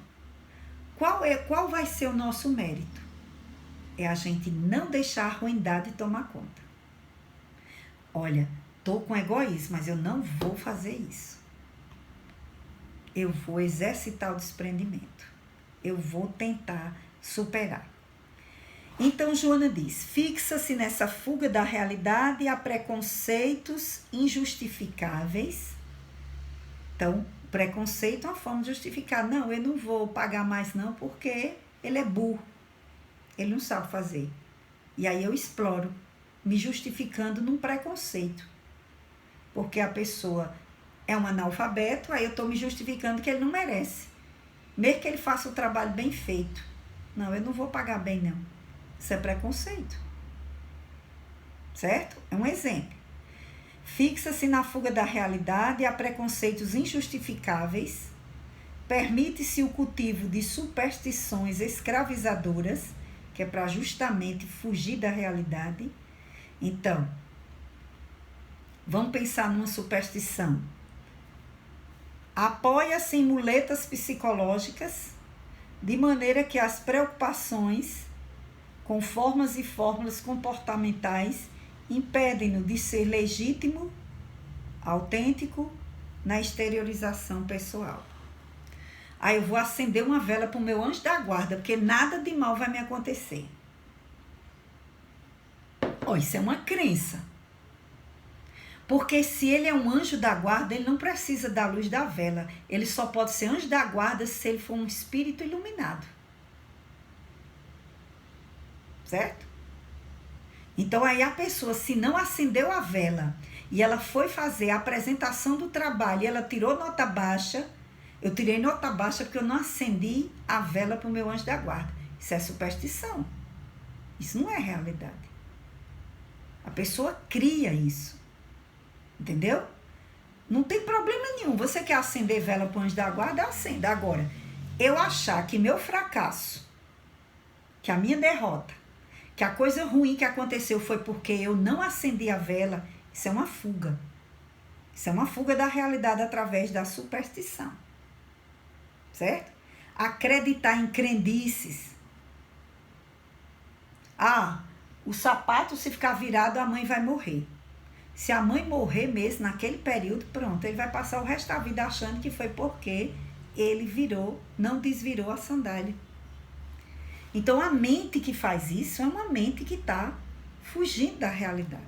Qual vai ser o nosso mérito? É a gente não deixar a ruindade tomar conta. Olha, estou com egoísmo, mas eu não vou fazer isso. Eu vou exercitar o desprendimento. Eu vou tentar superar. Então, Joana diz, fixa-se nessa fuga da realidade a preconceitos injustificáveis. Então, preconceito é uma forma de justificar. Não, eu não vou pagar mais não, porque ele é burro. Ele não sabe fazer. E aí eu exploro, me justificando num preconceito. Porque a pessoa é um analfabeto, aí eu estou me justificando que ele não merece. Mesmo que ele faça o trabalho bem feito. Não, eu não vou pagar bem não. Isso é preconceito. Certo? É um exemplo. Fixa-se na fuga da realidade a preconceitos injustificáveis, permite-se o cultivo de superstições escravizadoras, que é para justamente fugir da realidade. Então, vamos pensar numa superstição. Apoia-se em muletas psicológicas, de maneira que as preocupações com formas e fórmulas comportamentais impedem-no de ser legítimo, autêntico, na exteriorização pessoal. Aí eu vou acender uma vela para o meu anjo da guarda, porque nada de mal vai me acontecer. Oh, isso é uma crença. Porque se ele é um anjo da guarda, ele não precisa da luz da vela. Ele só pode ser anjo da guarda se ele for um espírito iluminado. Certo? Então, aí a pessoa, se não acendeu a vela e ela foi fazer a apresentação do trabalho e ela tirou nota baixa, eu tirei nota baixa porque eu não acendi a vela para o meu anjo da guarda. Isso é superstição. Isso não é realidade. A pessoa cria isso. Entendeu? Não tem problema nenhum. Você quer acender vela para o anjo da guarda? Acenda. Agora, eu achar que meu fracasso, que a minha derrota, que a coisa ruim que aconteceu foi porque eu não acendi a vela, isso é uma fuga. Isso é uma fuga da realidade através da superstição. Certo? acreditar em crendices. O sapato, se ficar virado, a mãe vai morrer. Se a mãe morrer mesmo naquele período, pronto, ele vai passar o resto da vida achando que foi porque ele não desvirou a sandália. Então, a mente que faz isso é uma mente que está fugindo da realidade.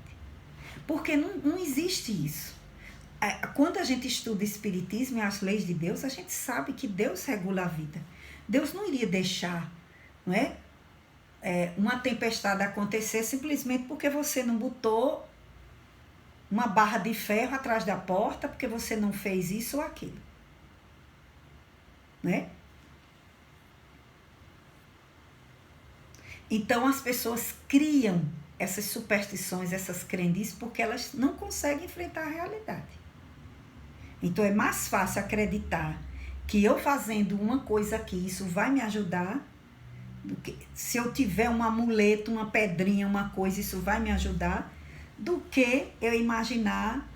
Porque não existe isso. Quando a gente estuda Espiritismo e as leis de Deus, a gente sabe que Deus regula a vida. Deus não iria deixar, não é? Uma tempestade acontecer simplesmente porque você não botou uma barra de ferro atrás da porta, porque você não fez isso ou aquilo. Né? Então, as pessoas criam essas superstições, essas crendices, porque elas não conseguem enfrentar a realidade. Então, é mais fácil acreditar que eu fazendo uma coisa aqui, isso vai me ajudar, do que se eu tiver um amuleto, uma pedrinha, uma coisa, isso vai me ajudar, do que eu imaginar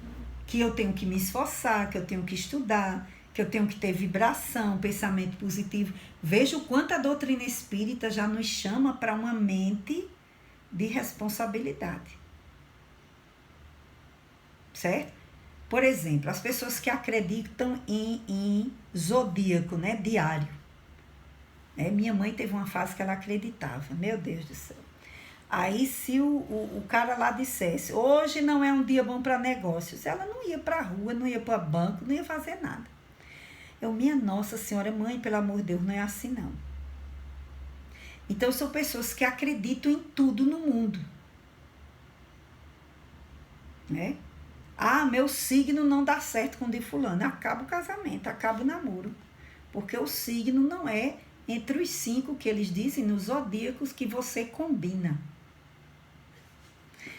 que eu tenho que me esforçar, que eu tenho que estudar, que eu tenho que ter vibração, pensamento positivo. Veja o quanto a doutrina espírita já nos chama para uma mente de responsabilidade. Certo? Por exemplo, as pessoas que acreditam em zodíaco, né, diário. Minha mãe teve uma fase que ela acreditava, meu Deus do céu. Aí, se o cara lá dissesse, hoje não é um dia bom para negócios, ela não ia para a rua, não ia para banco, não ia fazer nada. Minha Nossa Senhora, mãe, pelo amor de Deus, não é assim não. Então, são pessoas que acreditam em tudo no mundo. Né? Meu signo não dá certo com o de fulano. Acaba o casamento, acaba o namoro. Porque o signo não é entre os 5 que eles dizem nos zodíacos que você combina.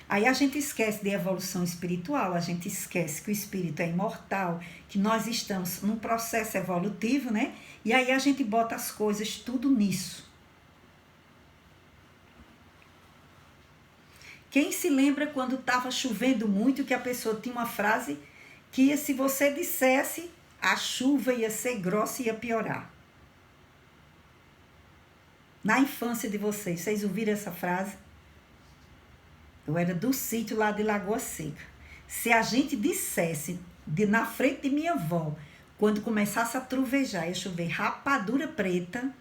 Aí a gente esquece de evolução espiritual, a gente esquece que o espírito é imortal, que nós estamos num processo evolutivo, né? E aí a gente bota as coisas tudo nisso. Quem se lembra quando estava chovendo muito, que a pessoa tinha uma frase que se você dissesse, a chuva ia ser grossa e ia piorar? Na infância de vocês ouviram essa frase? Eu era do sítio lá de Lagoa Seca. Se a gente dissesse na frente de minha avó, quando começasse a trovejar e a chover rapadura preta,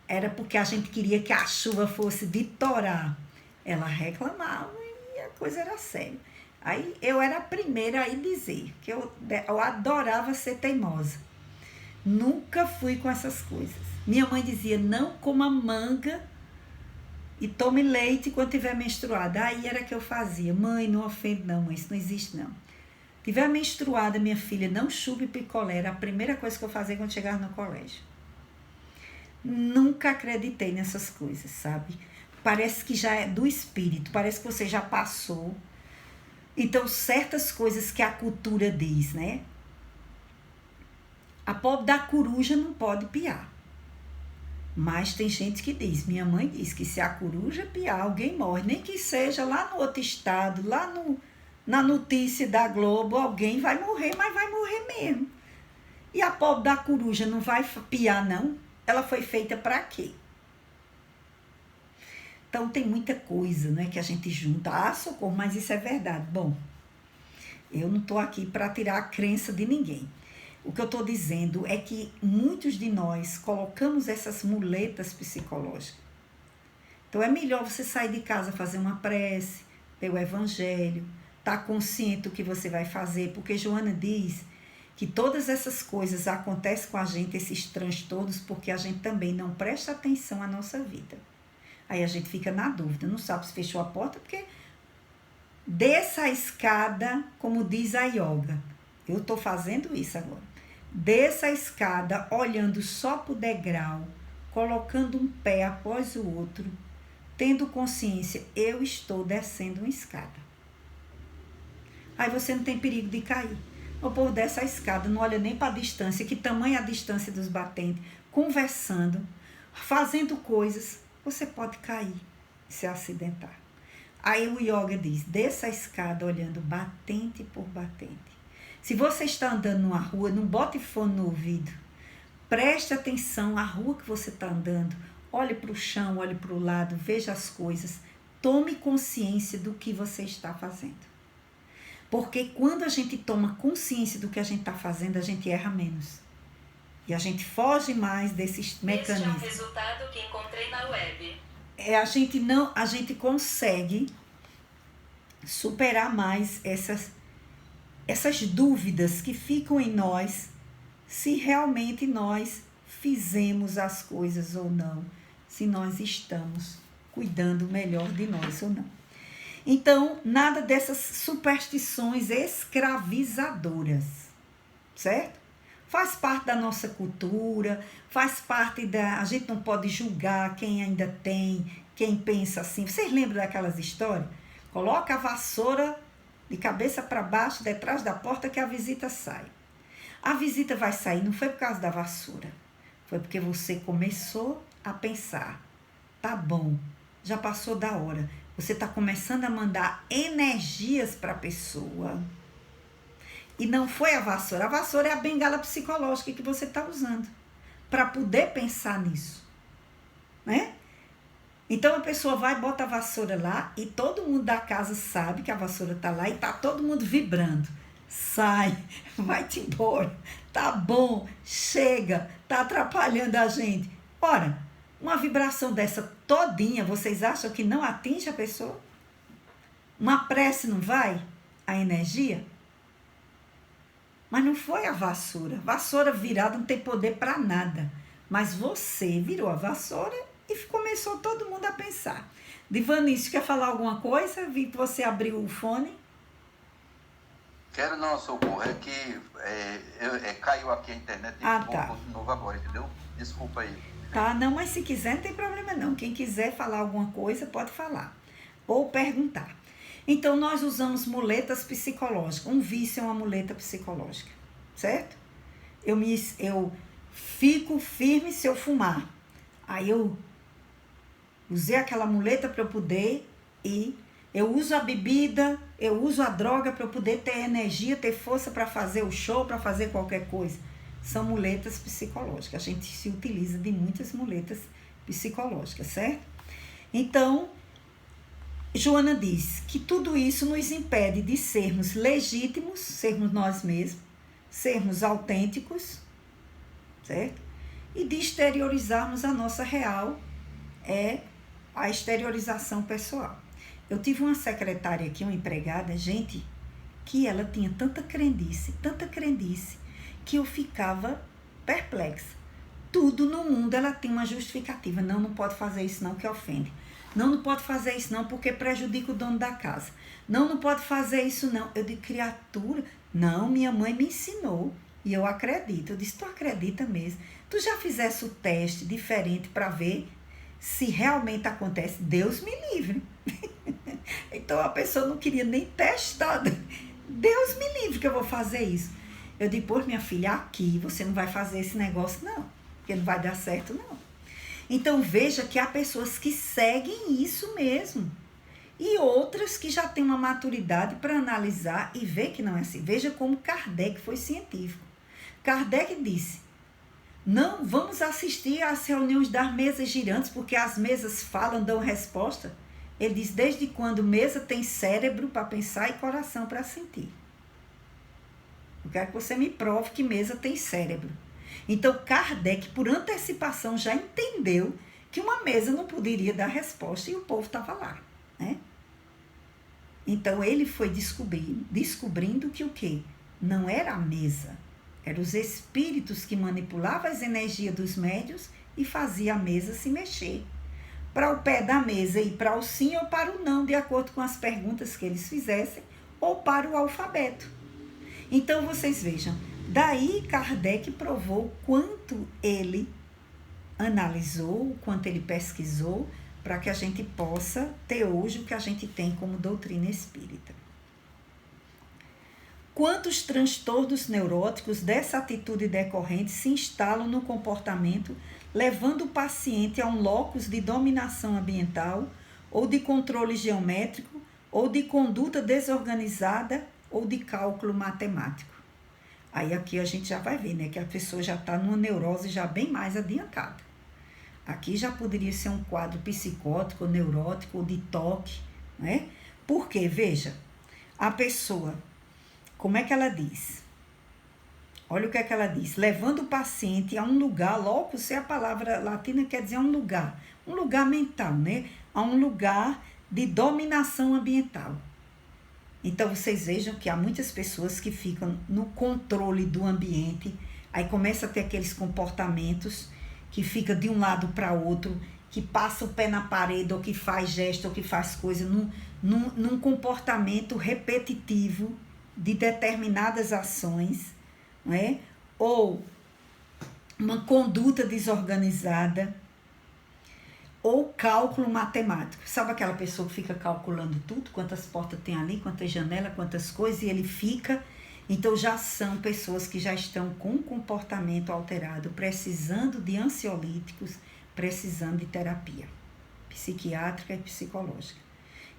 era porque a gente queria que a chuva fosse de torar. Ela reclamava e a coisa era séria. Aí eu era a primeira a ir dizer que eu adorava ser teimosa. Nunca fui com essas coisas. Minha mãe dizia, não coma manga e tome leite quando tiver menstruada. Aí era que eu fazia. Mãe, não ofende não, mãe, isso não existe não. Tiver menstruada, minha filha, não chupe picolé. Era a primeira coisa que eu fazia quando chegava no colégio. Nunca acreditei nessas coisas, sabe? Parece que já é do espírito, parece que você já passou. Então, certas coisas que a cultura diz, né? A pobre da coruja não pode piar. Mas tem gente que diz, minha mãe diz que se a coruja piar, alguém morre. Nem que seja lá no outro estado, lá na notícia da Globo, alguém vai morrer, mas vai morrer mesmo. E a pobre da coruja não vai piar, não? Ela foi feita para quê? Então, tem muita coisa, né, que a gente junta. Socorro, mas isso é verdade. Bom, eu não estou aqui para tirar a crença de ninguém. O que eu estou dizendo é que muitos de nós colocamos essas muletas psicológicas. Então, é melhor você sair de casa, fazer uma prece, ler o evangelho, estar consciente do que você vai fazer, porque Joana diz que todas essas coisas acontecem com a gente, esses transtornos, porque a gente também não presta atenção à nossa vida. Aí a gente fica na dúvida, não sabe se fechou a porta, porque desça a escada, como diz a yoga. Eu estou fazendo isso agora. Desça a escada, olhando só para o degrau, colocando um pé após o outro, tendo consciência, eu estou descendo uma escada. Aí você não tem perigo de cair. O povo desce a escada, não olha nem para a distância, que tamanho é a distância dos batentes, conversando, fazendo coisas, você pode cair e se acidentar. Aí o yoga diz, desça a escada olhando batente por batente. Se você está andando numa rua, não bote fone no ouvido, Preste atenção à rua que você está andando. Olhe para o chão, olhe para o lado, veja as coisas. Tome consciência do que você está fazendo. Porque quando a gente toma consciência do que a gente está fazendo, a gente erra menos. E a gente foge mais desses mecanismos. Este é o resultado que encontrei na web. A gente consegue superar mais essas dúvidas que ficam em nós, se realmente nós fizemos as coisas ou não, se nós estamos cuidando melhor de nós ou não. Então, nada dessas superstições escravizadoras, certo? Faz parte da nossa cultura, faz parte da... A gente não pode julgar quem ainda tem, quem pensa assim. Vocês lembram daquelas histórias? Coloca a vassoura de cabeça para baixo, detrás da porta, que a visita sai. A visita vai sair, não foi por causa da vassoura. Foi porque você começou a pensar. Tá bom, já passou da hora. Você está começando a mandar energias para a pessoa. E não foi a vassoura. A vassoura é a bengala psicológica que você está usando para poder pensar nisso, né? Então a pessoa vai, bota a vassoura lá e todo mundo da casa sabe que a vassoura está lá e está todo mundo vibrando. Sai, vai-te embora, tá bom, chega, tá atrapalhando a gente. Ora, uma vibração dessa todinha, vocês acham que não atinge a pessoa? Uma prece não vai? A energia? Mas não foi a vassoura. Vassoura virada não tem poder para nada. Mas você virou a vassoura e começou todo mundo a pensar. Divanício, quer falar alguma coisa? Vi que você abriu o fone. Quero não, Socorro, é que caiu aqui a internet e tá. De novo agora, entendeu? Desculpa aí. Tá, não, mas se quiser não tem problema não. Quem quiser falar alguma coisa pode falar. Ou perguntar. Então, nós usamos muletas psicológicas. Um vício é uma muleta psicológica, certo? Eu fico firme se eu fumar. Aí eu usei aquela muleta para eu poder ir. Eu uso a bebida, eu uso a droga para eu poder ter energia, ter força para fazer o show, para fazer qualquer coisa. São muletas psicológicas. A gente se utiliza de muitas muletas psicológicas, certo? Então, Joana diz que tudo isso nos impede de sermos legítimos, sermos nós mesmos, sermos autênticos, certo? E de exteriorizarmos a nossa real, a exteriorização pessoal. Eu tive uma secretária aqui, uma empregada, gente, que ela tinha tanta crendice, que eu ficava perplexa. Tudo no mundo ela tem uma justificativa. Não pode fazer isso não, que ofende. Não pode fazer isso não, porque prejudica o dono da casa. Não pode fazer isso não. Eu digo, criatura, não, minha mãe me ensinou e eu acredito. Eu disse, tu acredita mesmo? Tu já fizesse o teste diferente para ver se realmente acontece? Deus me livre. Então a pessoa não queria nem testar. Deus me livre que eu vou fazer isso. Eu digo, pô, minha filha, aqui você não vai fazer esse negócio não, porque não vai dar certo não. Então veja que há pessoas que seguem isso mesmo. E outras que já têm uma maturidade para analisar e ver que não é assim. Veja como Kardec foi científico. Kardec disse, não vamos assistir às reuniões das mesas girantes, porque as mesas falam, dão resposta. Ele diz, desde quando mesa tem cérebro para pensar e coração para sentir. Eu quero que você me prove que mesa tem cérebro. Então, Kardec, por antecipação, já entendeu que uma mesa não poderia dar resposta e o povo estava lá, né? Então, ele foi descobrindo que o quê? Não era a mesa, eram os espíritos que manipulavam as energias dos médiuns e faziam a mesa se mexer. Para o pé da mesa ir para o sim ou para o não, de acordo com as perguntas que eles fizessem, ou para o alfabeto. Então, vocês vejam, daí Kardec provou quanto ele analisou, quanto ele pesquisou, para que a gente possa ter hoje o que a gente tem como doutrina espírita. Quantos transtornos neuróticos dessa atitude decorrente se instalam no comportamento, levando o paciente a um locus de dominação ambiental, ou de controle geométrico, ou de conduta desorganizada, ou de cálculo matemático. Aí aqui a gente já vai ver, né, que a pessoa já está numa neurose já bem mais adiantada. Aqui já poderia ser um quadro psicótico, neurótico, ou de toque, né? Porque, veja, a pessoa, como é que ela diz? Olha o que é que ela diz. Levando o paciente a um lugar, locus é a palavra latina, quer dizer um lugar mental, né? A um lugar de dominação ambiental. Então, vocês vejam que há muitas pessoas que ficam no controle do ambiente, aí começa a ter aqueles comportamentos que fica de um lado para outro, que passa o pé na parede, ou que faz gesto, ou que faz coisa, num comportamento repetitivo de determinadas ações, não é? Ou uma conduta desorganizada, ou cálculo matemático. Sabe aquela pessoa que fica calculando tudo, quantas portas tem ali, quantas janelas, quantas coisas, e ele fica. Então já são pessoas que já estão com um comportamento alterado, precisando de ansiolíticos, precisando de terapia psiquiátrica e psicológica.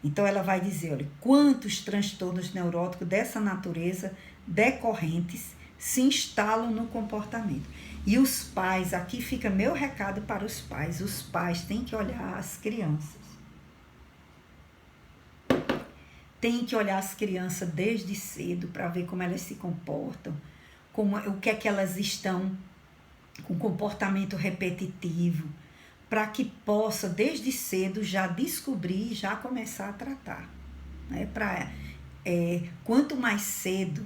Então ela vai dizer, olha, quantos transtornos neuróticos dessa natureza decorrentes se instalam no comportamento. E os pais, aqui fica meu recado para os pais têm que olhar as crianças. Tem que olhar as crianças desde cedo para ver como elas se comportam, o que é que elas estão com comportamento repetitivo, para que possa desde cedo já descobrir e já começar a tratar. Né? Quanto mais cedo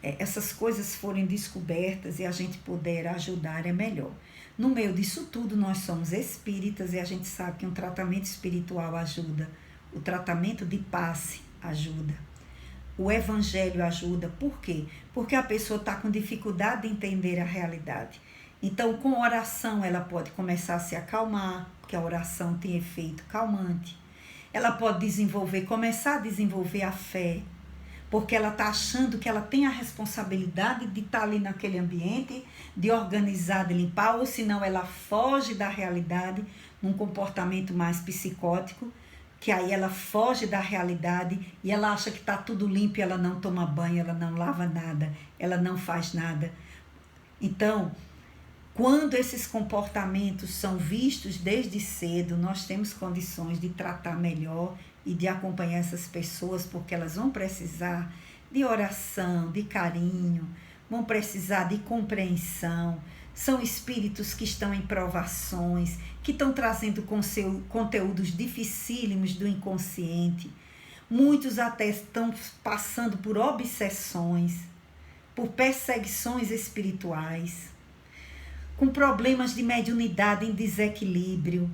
essas coisas forem descobertas e a gente puder ajudar, é melhor. No meio disso tudo, nós somos espíritas e a gente sabe que um tratamento espiritual ajuda, o tratamento de passe ajuda, o evangelho ajuda. Por quê? Porque a pessoa está com dificuldade de entender a realidade. Então, com oração, ela pode começar a se acalmar, porque a oração tem efeito calmante. Ela pode começar a desenvolver a fé, porque ela está achando que ela tem a responsabilidade de estar ali naquele ambiente, de organizar, de limpar, ou senão ela foge da realidade num comportamento mais psicótico, que aí ela foge da realidade e ela acha que está tudo limpo e ela não toma banho, ela não lava nada, ela não faz nada. Então, quando esses comportamentos são vistos desde cedo, nós temos condições de tratar melhor e de acompanhar essas pessoas, porque elas vão precisar de oração, de carinho, vão precisar de compreensão. São espíritos que estão em provações, que estão trazendo conteúdos dificílimos do inconsciente. Muitos até estão passando por obsessões, por perseguições espirituais, com problemas de mediunidade em desequilíbrio.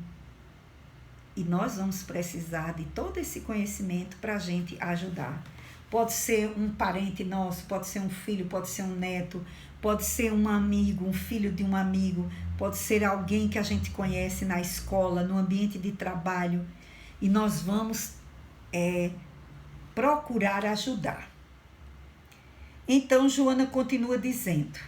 E nós vamos precisar de todo esse conhecimento para a gente ajudar. Pode ser um parente nosso, pode ser um filho, pode ser um neto, pode ser um amigo, um filho de um amigo, pode ser alguém que a gente conhece na escola, no ambiente de trabalho. E nós vamos procurar ajudar. Então, Joana continua dizendo: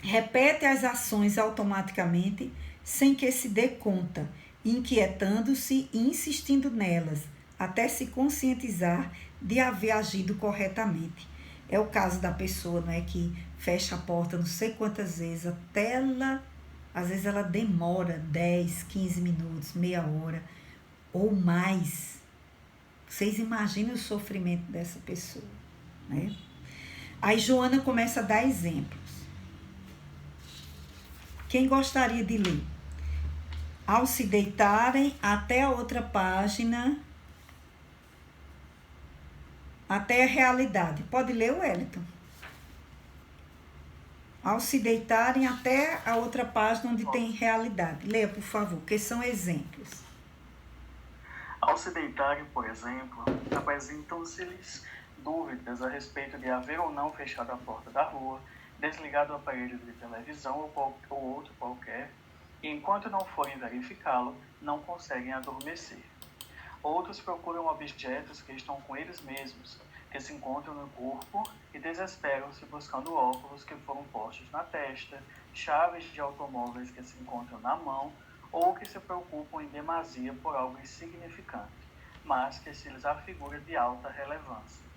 repete as ações automaticamente, sem que se dê conta, inquietando-se e insistindo nelas, até se conscientizar de haver agido corretamente. É o caso da pessoa, não é, que fecha a porta não sei quantas vezes, até às vezes ela demora 10, 15 minutos, meia hora ou mais. Vocês imaginem o sofrimento dessa pessoa, né? Aí Joana começa a dar exemplos. Quem gostaria de ler? Ao se deitarem, até a outra página, até a realidade. Pode ler, Wellington? Ao se deitarem, até a outra página onde tem realidade. Leia, por favor, que são exemplos. Ao se deitarem, por exemplo, apresentam-se-lhes dúvidas a respeito de haver ou não fechado a porta da rua, desligado o aparelho de televisão ou outro qualquer, e enquanto não forem verificá-lo, não conseguem adormecer. Outros procuram objetos que estão com eles mesmos, que se encontram no corpo, e desesperam-se buscando óculos que foram postos na testa, chaves de automóveis que se encontram na mão, ou que se preocupam em demasia por algo insignificante, mas que se lhes afigura de alta relevância.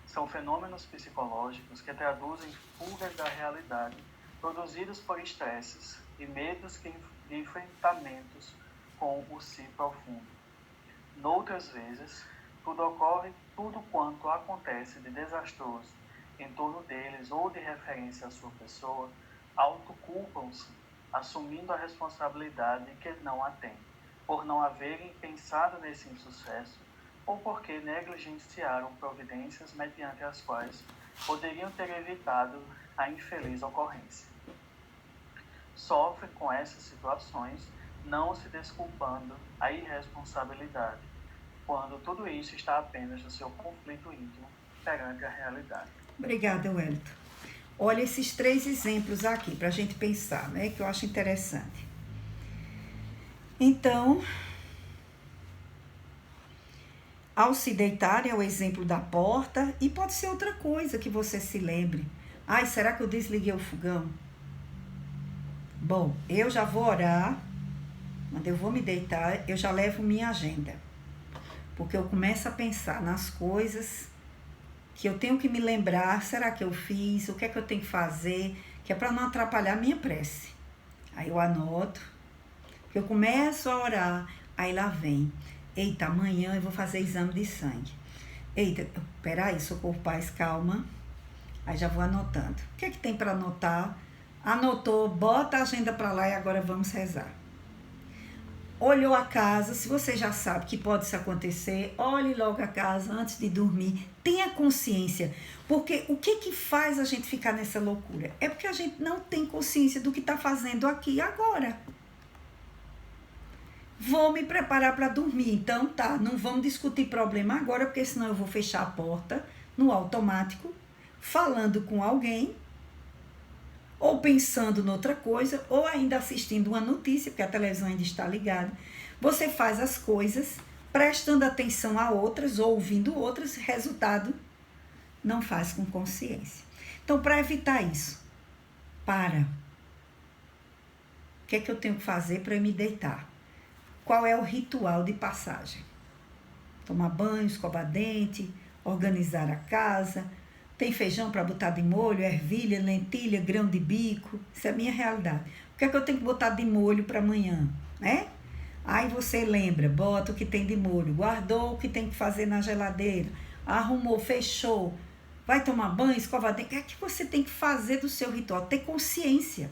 São fenômenos psicológicos que traduzem fugas da realidade produzidos por estresses e medos de enfrentamentos com o si profundo. Noutras vezes, tudo quanto acontece de desastroso em torno deles ou de referência à sua pessoa, autoculpam-se, assumindo a responsabilidade que não a têm, por não haverem pensado nesse insucesso ou porque negligenciaram providências mediante as quais poderiam ter evitado a infeliz ocorrência. Sofrem com essas situações, não se desculpando a irresponsabilidade, quando tudo isso está apenas no seu conflito íntimo perante a realidade. Obrigada, Wellington. Olha esses 3 exemplos aqui para a gente pensar, né? Que eu acho interessante. Então, ao se deitar é o exemplo da porta e pode ser outra coisa que você se lembre. Ai, será que eu desliguei o fogão? Bom, eu já vou orar. Quando eu vou me deitar, eu já levo minha agenda. Porque eu começo a pensar nas coisas que eu tenho que me lembrar, será que eu fiz, o que é que eu tenho que fazer, que é para não atrapalhar a minha prece. Aí eu anoto, eu começo a orar, aí lá vem, eita, amanhã eu vou fazer exame de sangue. Eita, peraí, Socorro Paz, calma. Aí já vou anotando. O que é que tem para anotar? Anotou, bota a agenda para lá e agora vamos rezar. Olhou a casa, se você já sabe que pode isso acontecer, olhe logo a casa antes de dormir. Tenha consciência, porque o que faz a gente ficar nessa loucura? É porque a gente não tem consciência do que está fazendo aqui e agora. Vou me preparar para dormir, então tá, não vamos discutir problema agora, porque senão eu vou fechar a porta no automático, falando com alguém, ou pensando noutra coisa, ou ainda assistindo uma notícia, porque a televisão ainda está ligada. Você faz as coisas prestando atenção a outras, ou ouvindo outras, resultado, não faz com consciência. Então, para evitar isso, para. O que é que eu tenho que fazer para me deitar? Qual é o ritual de passagem? Tomar banho, escovar dente, organizar a casa. Tem feijão para botar de molho, ervilha, lentilha, grão de bico. Isso é a minha realidade. O que é que eu tenho que botar de molho para amanhã? Né? Aí você lembra, bota o que tem de molho, guardou o que tem que fazer na geladeira, arrumou, fechou, vai tomar banho, escovar dente. O que é que você tem que fazer do seu ritual? Ter consciência.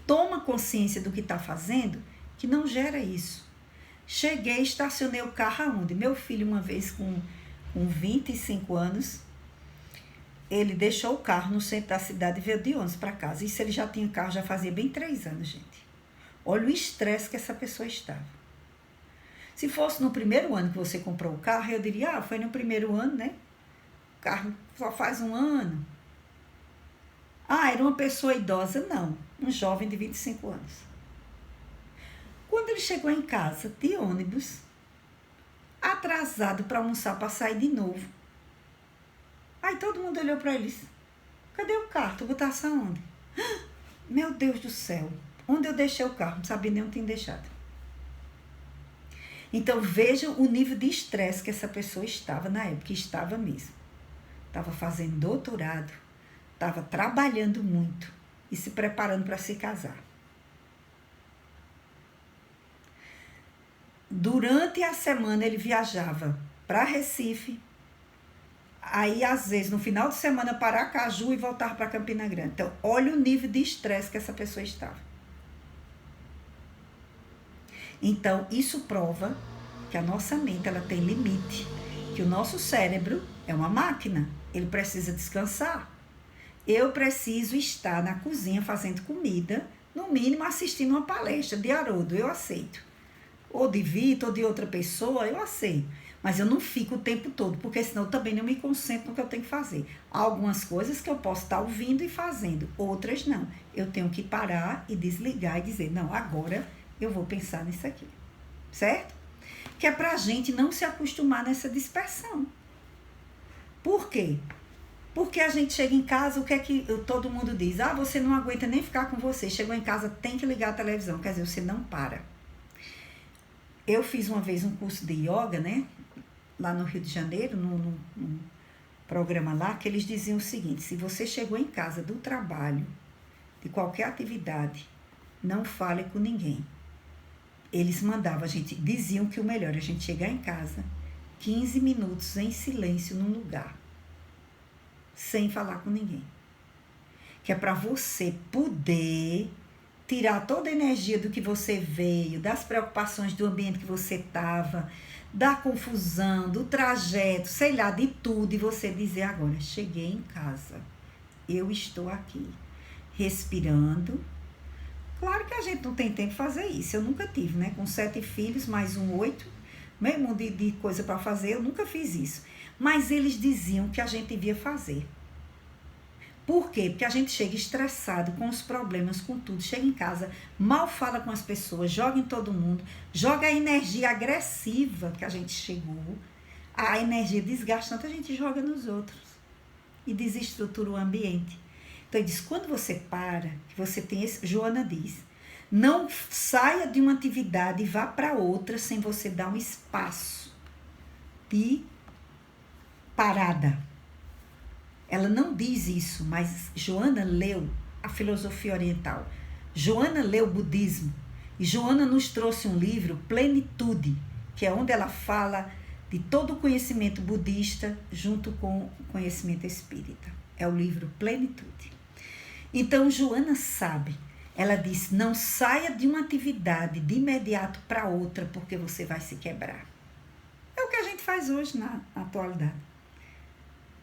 Toma consciência do que está fazendo, que não gera isso. Cheguei, estacionei o carro aonde? Meu filho, uma vez com 25 anos, ele deixou o carro no centro da cidade e veio de ônibus para casa. Isso ele já tinha carro, já fazia bem 3 anos, gente. Olha o estresse que essa pessoa estava. Se fosse no primeiro ano que você comprou o carro, eu diria, foi no primeiro ano, né? O carro só faz 1 ano. Era uma pessoa idosa? Não, um jovem de 25 anos. Quando ele chegou em casa de ônibus, atrasado para almoçar, para sair de novo, aí todo mundo olhou para ele e disse, cadê o carro? Tu botasse aonde? Meu Deus do céu, onde eu deixei o carro? Não sabia nem onde tinha deixado. Então veja o nível de estresse que essa pessoa estava na época, estava mesmo. Estava fazendo doutorado, estava trabalhando muito e se preparando para se casar. Durante a semana ele viajava para Recife, aí às vezes no final de semana para Aracaju e voltava para Campina Grande. Então olha o nível de estresse que essa pessoa estava. Então isso prova que a nossa mente ela tem limite, que o nosso cérebro é uma máquina, ele precisa descansar. Eu preciso estar na cozinha fazendo comida, no mínimo assistindo uma palestra de Haroldo, eu aceito. Ou de Vitor, ou de outra pessoa, eu aceito. Mas eu não fico o tempo todo, porque senão eu também não me concentro no que eu tenho que fazer. Há algumas coisas que eu posso estar ouvindo e fazendo, outras não. Eu tenho que parar e desligar e dizer, não, agora eu vou pensar nisso aqui. Certo? Que é pra gente não se acostumar nessa dispersão. Por quê? Porque a gente chega em casa, o que é que todo mundo diz? Você não aguenta nem ficar com você. Chegou em casa, tem que ligar a televisão. Quer dizer, você não para. Eu fiz uma vez um curso de yoga, né? Lá no Rio de Janeiro, programa lá que eles diziam o seguinte: se você chegou em casa do trabalho, de qualquer atividade, não fale com ninguém. Eles mandavam, diziam que o melhor é a gente chegar em casa 15 minutos em silêncio num lugar, sem falar com ninguém. Que é para você poder tirar toda a energia do que você veio, das preocupações do ambiente que você estava, da confusão, do trajeto, sei lá, de tudo, e você dizer agora, cheguei em casa, eu estou aqui, respirando. Claro que a gente não tem tempo de fazer isso, eu nunca tive, né? Com 7 filhos, mais 8, mesmo de coisa para fazer, eu nunca fiz isso. Mas eles diziam que a gente devia fazer. Por quê? Porque a gente chega estressado com os problemas, com tudo. Chega em casa, mal fala com as pessoas, joga em todo mundo, joga a energia agressiva que a gente chegou, a energia desgastante a gente joga nos outros e desestrutura o ambiente. Então, ele diz, quando você para, que você tem esse... Joana diz, não saia de uma atividade e vá para outra sem você dar um espaço de parada. Ela não diz isso, mas Joana leu a filosofia oriental. Joana leu o budismo. E Joana nos trouxe um livro, Plenitude, que é onde ela fala de todo o conhecimento budista junto com o conhecimento espírita. É o livro Plenitude. Então, Joana sabe. Ela diz, não saia de uma atividade de imediato para outra, porque você vai se quebrar. É o que a gente faz hoje na atualidade.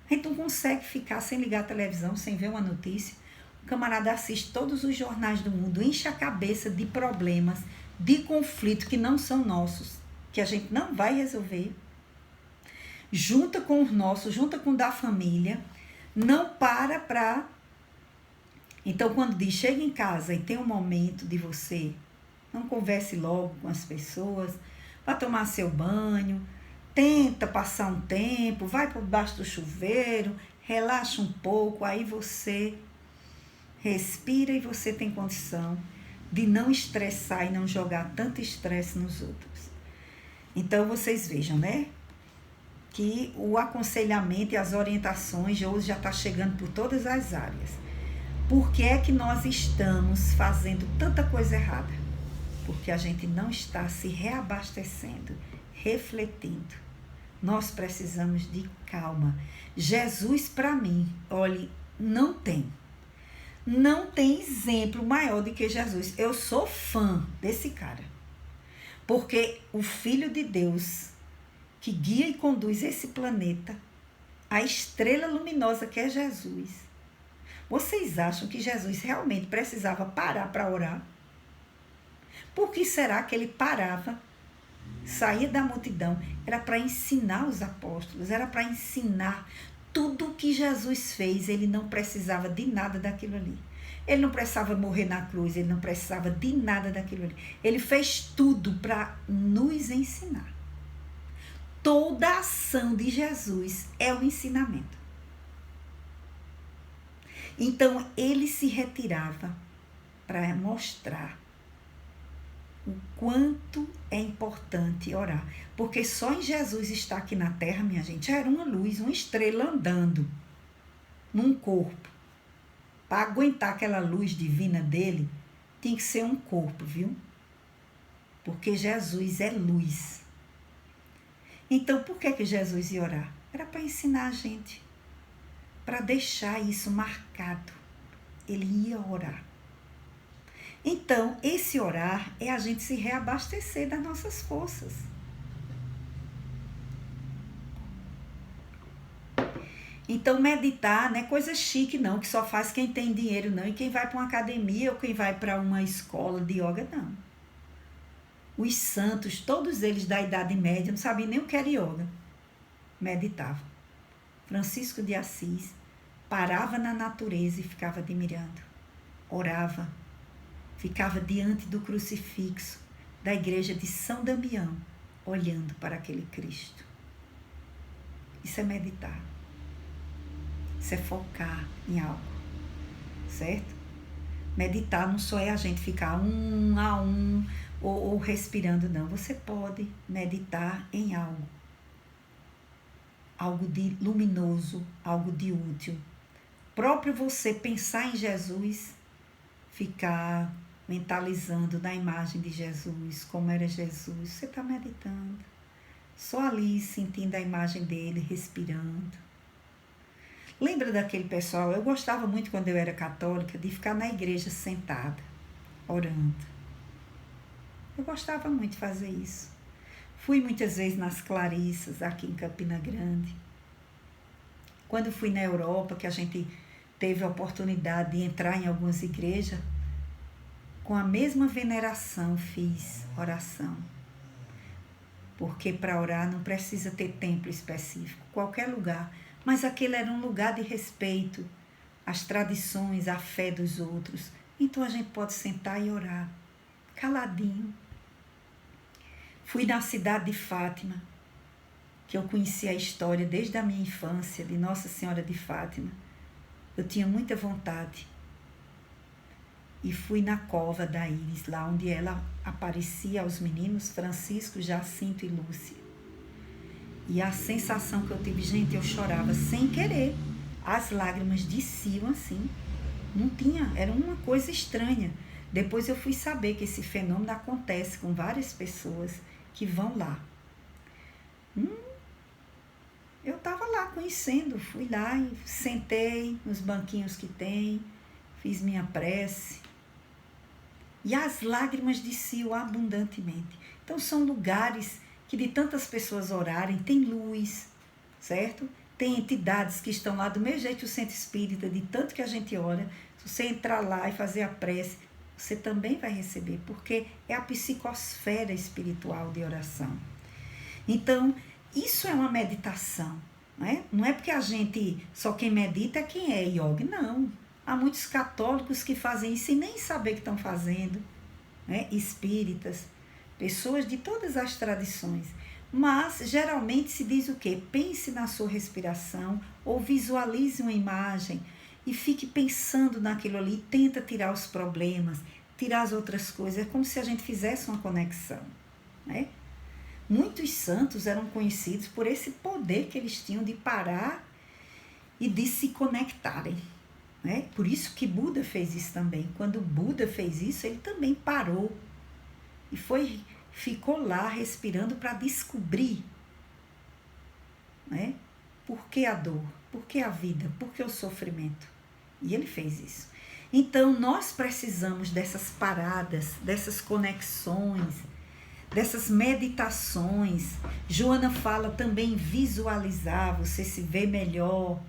A gente não consegue ficar sem ligar a televisão, sem ver uma notícia. O camarada assiste todos os jornais do mundo, enche a cabeça de problemas, de conflitos que não são nossos, que a gente não vai resolver. Junta com os nossos, junta com o da família, não para... Então, quando diz, chega em casa e tem um momento de você, não converse logo com as pessoas, vá tomar seu banho, tenta passar um tempo, vai por baixo do chuveiro, relaxa um pouco, aí você respira e você tem condição de não estressar e não jogar tanto estresse nos outros. Então, vocês vejam, né? Que o aconselhamento e as orientações de hoje já está chegando por todas as áreas. Por que é que nós estamos fazendo tanta coisa errada? Porque a gente não está se reabastecendo, refletindo. Nós precisamos de calma. Jesus, para mim, olhe, não tem exemplo maior do que Jesus. Eu sou fã desse cara. Porque o Filho de Deus, que guia e conduz esse planeta, a estrela luminosa que é Jesus. Vocês acham que Jesus realmente precisava parar para orar? Por que será que ele parava, saía da multidão? Era para ensinar os apóstolos, era para ensinar tudo o que Jesus fez. Ele não precisava de nada daquilo ali. Ele não precisava morrer na cruz, ele não precisava de nada daquilo ali. Ele fez tudo para nos ensinar. Toda a ação de Jesus é um ensinamento. Então, ele se retirava para mostrar o quanto é importante orar. Porque só em Jesus estar aqui na terra, minha gente, já era uma luz, uma estrela andando num corpo. Para aguentar aquela luz divina dele, tinha que ser um corpo, viu? Porque Jesus é luz. Então, por que Jesus ia orar? Era para ensinar a gente. Para deixar isso marcado. Ele ia orar. Então, esse orar é a gente se reabastecer das nossas forças. Então, meditar não é coisa chique, não, que só faz quem tem dinheiro, não, e quem vai para uma academia ou quem vai para uma escola de yoga, não. Os santos, todos eles da Idade Média, não sabiam nem o que era yoga. Meditavam. Francisco de Assis parava na natureza e ficava admirando. Orava. Ficava diante do crucifixo da igreja de São Damião, olhando para aquele Cristo. Isso é meditar. Isso é focar em algo, certo? Meditar não só é a gente ficar um a um ou respirando, não. Você pode meditar em algo. algo de luminoso, algo de útil. Próprio você pensar em Jesus, ficar mentalizando na imagem de Jesus, como era Jesus, você está meditando. Só ali sentindo a imagem dele, respirando. Lembra daquele pessoal? Eu gostava muito, quando eu era católica, de ficar na igreja sentada, orando. Eu gostava muito de fazer isso. Fui muitas vezes nas Clarissas, aqui em Campina Grande. Quando fui na Europa, que a gente teve a oportunidade de entrar em algumas igrejas, com a mesma veneração fiz oração. Porque para orar não precisa ter templo específico, qualquer lugar. Mas aquele era um lugar de respeito às tradições, à fé dos outros. Então a gente pode sentar e orar, caladinho. Fui na cidade de Fátima, que eu conheci a história desde a minha infância, de Nossa Senhora de Fátima. Eu tinha muita vontade. E fui na cova da Íris, lá onde ela aparecia aos meninos Francisco, Jacinto e Lúcia. E a sensação que eu tive, gente, eu chorava sem querer. As lágrimas desciam assim. Não tinha, era uma coisa estranha. Depois eu fui saber que esse fenômeno acontece com várias pessoas que vão lá. Eu estava lá conhecendo, fui lá e sentei nos banquinhos que tem, fiz minha prece. E as lágrimas desciam abundantemente. Então são lugares que de tantas pessoas orarem, tem luz, certo? Tem entidades que estão lá do mesmo jeito o centro espírita, de tanto que a gente ora. Se você entrar lá e fazer a prece, você também vai receber, porque é a psicosfera espiritual de oração. Então, isso é uma meditação, né? Não é porque a gente, só quem medita é quem é yogi, não. Há muitos católicos que fazem isso e nem saber que estão fazendo, né? Espíritas, pessoas de todas as tradições. Mas, geralmente, se diz o quê? Pense na sua respiração ou visualize uma imagem e fique pensando naquilo ali, tenta tirar os problemas, tirar as outras coisas. É como se a gente fizesse uma conexão, né? Muitos santos eram conhecidos por esse poder que eles tinham de parar e de se conectarem, né? Por isso que Buda fez isso também. Quando Buda fez isso, ele também parou e ficou lá respirando para descobrir, né? Por que a dor? Por que a vida? Por que o sofrimento? E ele fez isso. Então, nós precisamos dessas paradas, dessas conexões, dessas meditações. Joana fala também visualizar, você se vê melhor,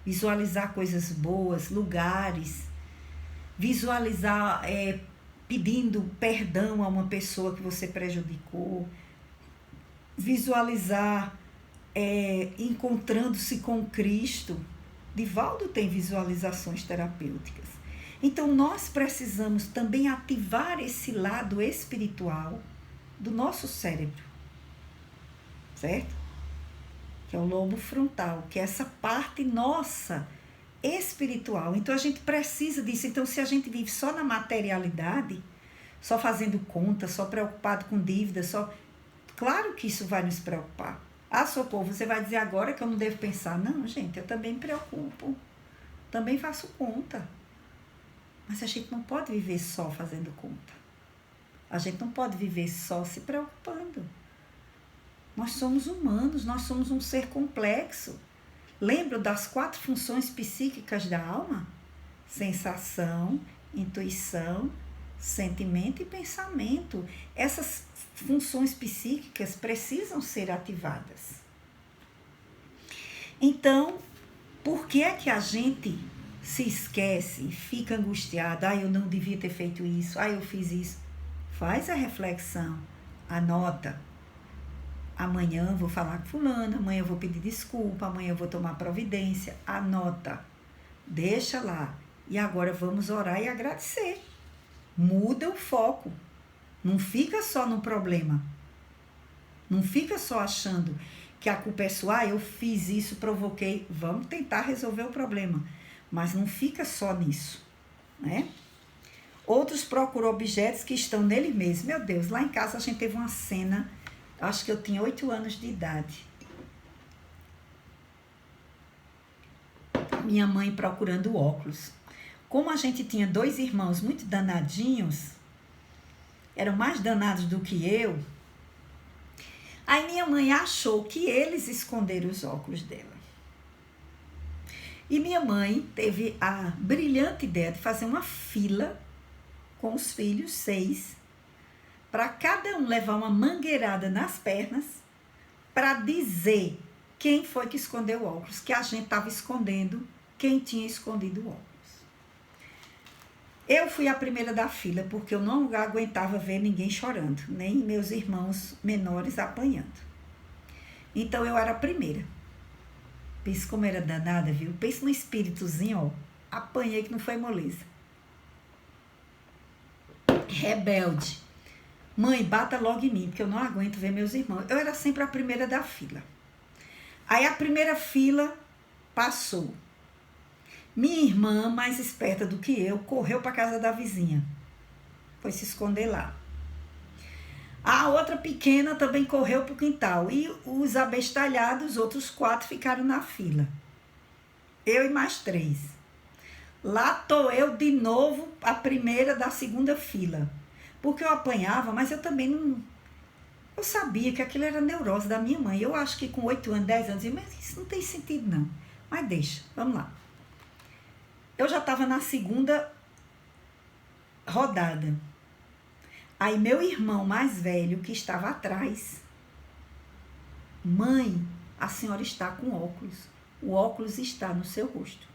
visualizar coisas boas, lugares, visualizar pedindo perdão a uma pessoa que você prejudicou, visualizar encontrando-se com Cristo. Divaldo tem visualizações terapêuticas. Então, nós precisamos também ativar esse lado espiritual do nosso cérebro, certo? Que é o lobo frontal, que é essa parte nossa espiritual. Então, a gente precisa disso. Então, se a gente vive só na materialidade, só fazendo conta, só preocupado com dívida, claro que isso vai nos preocupar. Ah, Socorro, você vai dizer agora que eu não devo pensar. Não, gente, eu também me preocupo. Também faço conta. Mas a gente não pode viver só fazendo conta. A gente não pode viver só se preocupando. Nós somos humanos, nós somos um ser complexo. Lembra das 4 funções psíquicas da alma? Sensação, intuição, sentimento e pensamento. Essas funções psíquicas precisam ser ativadas. Então, por que é que a gente se esquece, fica angustiada? Ah, eu não devia ter feito isso. Ah, eu fiz isso. Faz a reflexão, anota. Amanhã eu vou falar com fulano, amanhã eu vou pedir desculpa, amanhã eu vou tomar providência. Anota, deixa lá. E agora vamos orar e agradecer. Muda o foco. Não fica só no problema. Não fica só achando que a culpa é sua. Ah, eu fiz isso, provoquei. Vamos tentar resolver o problema. Mas não fica só nisso, né? Outros procuram objetos que estão nele mesmo. Meu Deus, lá em casa a gente teve uma cena, acho que eu tinha 8 anos de idade. minha mãe procurando óculos. Como a gente tinha 2 irmãos muito danadinhos, eram mais danados do que eu, aí minha mãe achou que eles esconderam os óculos dela. E minha mãe teve a brilhante ideia de fazer uma fila com os filhos, 6, para cada um levar uma mangueirada nas pernas para dizer quem foi que escondeu o óculos, que a gente estava escondendo quem tinha escondido o óculos. Eu fui a primeira da fila porque eu não aguentava ver ninguém chorando, nem meus irmãos menores apanhando. Então eu era a primeira. Pense como era danada, viu? Pense no espíritozinho, ó. Apanhei que não foi moleza. Rebelde. Mãe, bata logo em mim, porque eu não aguento ver meus irmãos. Eu era sempre a primeira da fila. Aí a primeira fila passou. Minha irmã, mais esperta do que eu, correu para a casa da vizinha. Foi se esconder lá. A outra pequena também correu para o quintal. E os abestalhados, os outros 4, ficaram na fila. Eu e mais 3. Lá estou eu de novo, a primeira da segunda fila. Porque eu apanhava, mas eu também não... Eu sabia que aquilo era neurose da minha mãe. Eu acho que com 8 anos, 10 anos, eu disse, mas isso não tem sentido não. Mas deixa, vamos lá. Eu já estava na segunda rodada. Aí meu irmão mais velho, que estava atrás, mãe, a senhora está com óculos. O óculos está no seu rosto.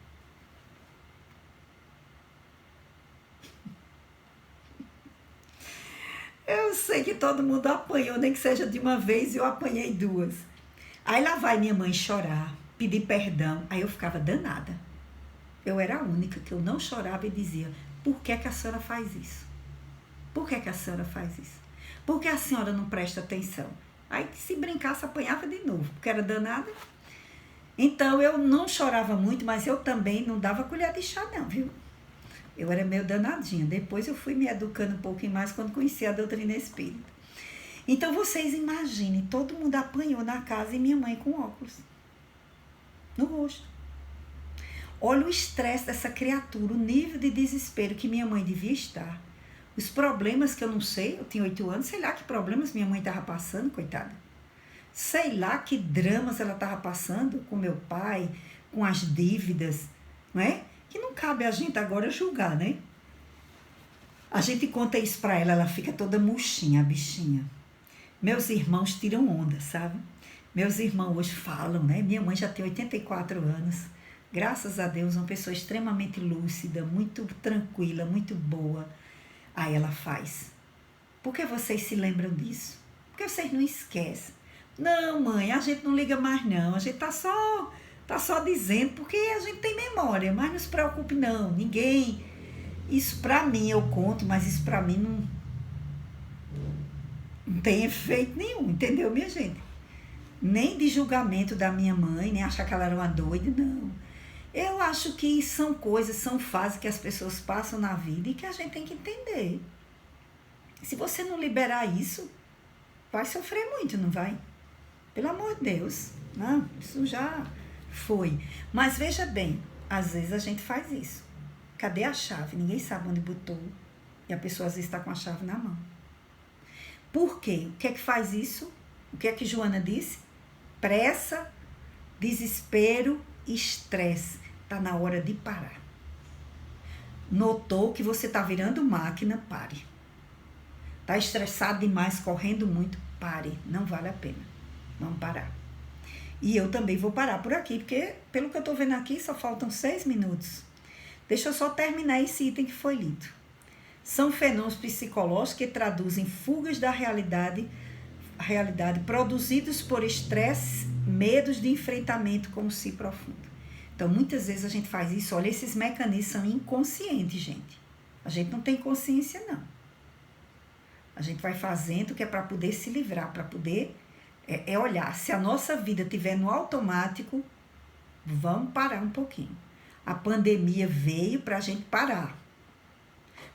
Eu sei que todo mundo apanhou, nem que seja de uma vez, e eu apanhei 2. Aí lá vai minha mãe chorar, pedir perdão. Aí eu ficava danada. Eu era a única que eu não chorava e dizia, por que a senhora faz isso? Por que a senhora faz isso? Por que a senhora não presta atenção? Aí se brincasse, apanhava de novo, porque era danada. Então eu não chorava muito, mas eu também não dava colher de chá não, viu? Eu era meio danadinha. Depois eu fui me educando um pouquinho mais quando conheci a doutrina espírita. Então vocês imaginem, todo mundo apanhou na casa e minha mãe com óculos no rosto. Olha o estresse dessa criatura, o nível de desespero que minha mãe devia estar. Os problemas que eu não sei, eu tinha 8 anos, sei lá que problemas minha mãe estava passando, coitada. Sei lá que dramas ela estava passando com meu pai, com as dívidas, não é? Que não cabe a gente agora julgar, né? A gente conta isso para ela, ela fica toda murchinha, a bichinha. Meus irmãos tiram onda, sabe? Meus irmãos hoje falam, né? Minha mãe já tem 84 anos. Graças a Deus, uma pessoa extremamente lúcida, muito tranquila, muito boa. Aí ela faz. Por que vocês se lembram disso? Por que vocês não esquecem? Não, mãe, a gente não liga mais não. A gente tá só dizendo, porque a gente tem memória. Mas não se preocupe não, ninguém... Isso pra mim eu conto, mas isso pra mim não tem efeito nenhum, entendeu, minha gente? Nem de julgamento da minha mãe, nem achar que ela era uma doida, não. Eu acho que são coisas, são fases que as pessoas passam na vida e que a gente tem que entender. Se você não liberar isso, vai sofrer muito, não vai? Pelo amor de Deus. Não, isso já foi. Mas veja bem, às vezes a gente faz isso. Cadê a chave? Ninguém sabe onde botou. E a pessoa às vezes está com a chave na mão. Por quê? O que é que faz isso? O que é que Joana disse? Pressa, desespero, estresse. Está na hora de parar. Notou que você está virando máquina? Pare. Está estressado demais, correndo muito? Pare. Não vale a pena. Vamos parar. E eu também vou parar por aqui, porque pelo que eu estou vendo aqui, só faltam 6 minutos. Deixa eu só terminar esse item que foi lido. São fenômenos psicológicos que traduzem fugas da realidade produzidos por estresse, medos de enfrentamento com o si profundo. Então, muitas vezes a gente faz isso. Olha, esses mecanismos são inconscientes, gente. A gente não tem consciência, não. A gente vai fazendo que é para poder se livrar, para poder olhar. Se a nossa vida estiver no automático, vamos parar um pouquinho. A pandemia veio para a gente parar.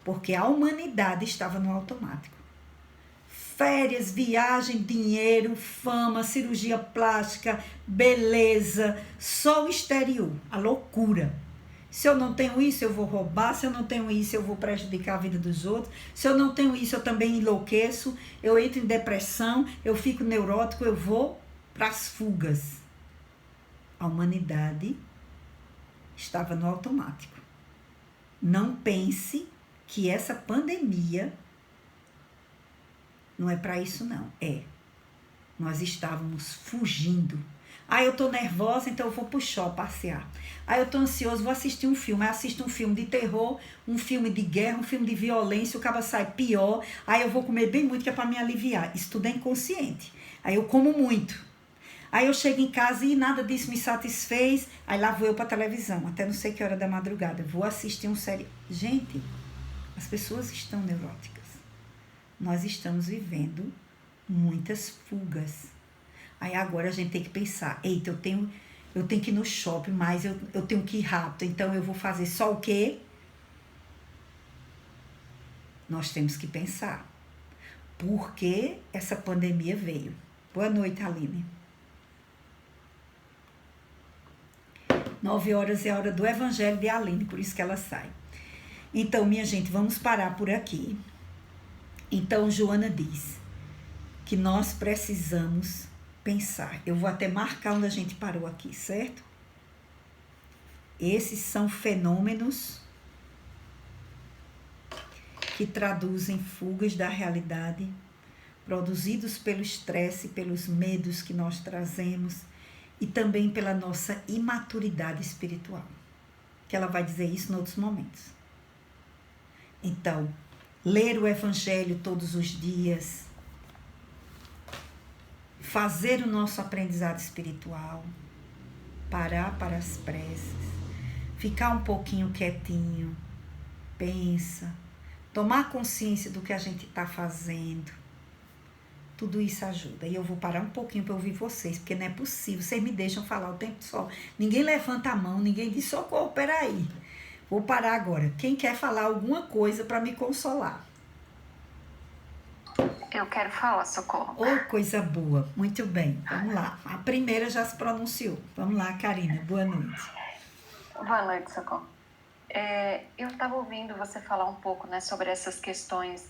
Porque a humanidade estava no automático. férias, viagem, dinheiro, fama, cirurgia plástica, beleza, só o exterior, a loucura. Se eu não tenho isso, eu vou roubar. Se eu não tenho isso, eu vou prejudicar a vida dos outros. Se eu não tenho isso, eu também enlouqueço. Eu entro em depressão, eu fico neurótico, eu vou para as fugas. A humanidade estava no automático. Não pense que essa pandemia não é para isso, não. Nós estávamos fugindo. Eu tô nervosa, então eu vou pro shopping passear. Eu tô ansioso, vou assistir um filme. Assisto um filme de terror, um filme de guerra, um filme de violência, o cara sai pior. Eu vou comer bem muito, que é para me aliviar. Isso tudo é inconsciente. Eu como muito. Eu chego em casa e nada disso me satisfez. Lá vou eu pra televisão, até não sei que hora da madrugada. Vou assistir uma série. Gente, as pessoas estão neuróticas. Nós estamos vivendo muitas fugas. Agora a gente tem que pensar, eita, eu tenho que ir no shopping, mas eu tenho que ir rápido, então eu vou fazer só o quê? Nós temos que pensar. Por que essa pandemia veio? Boa noite, Aline. 9h é a hora do Evangelho de Aline, por isso que ela sai. Então, minha gente, vamos parar por aqui. Então, Joana diz que nós precisamos pensar. Eu vou até marcar onde a gente parou aqui, certo? Esses são fenômenos que traduzem fugas da realidade, produzidos pelo estresse, pelos medos que nós trazemos e também pela nossa imaturidade espiritual. Que ela vai dizer isso em outros momentos. Então, ler o Evangelho todos os dias, fazer o nosso aprendizado espiritual, parar para as preces, ficar um pouquinho quietinho, pensa, tomar consciência do que a gente está fazendo, tudo isso ajuda. E eu vou parar um pouquinho para ouvir vocês, porque não é possível, vocês me deixam falar o tempo só. Ninguém levanta a mão, ninguém diz socorro, peraí. Vou parar agora. Quem quer falar alguma coisa para me consolar? Eu quero falar, Socorro. Coisa boa. Muito bem. Vamos lá. A primeira já se pronunciou. Vamos lá, Karina. Boa noite. Boa noite, Socorro. Eu estava ouvindo você falar um pouco, né, sobre essas questões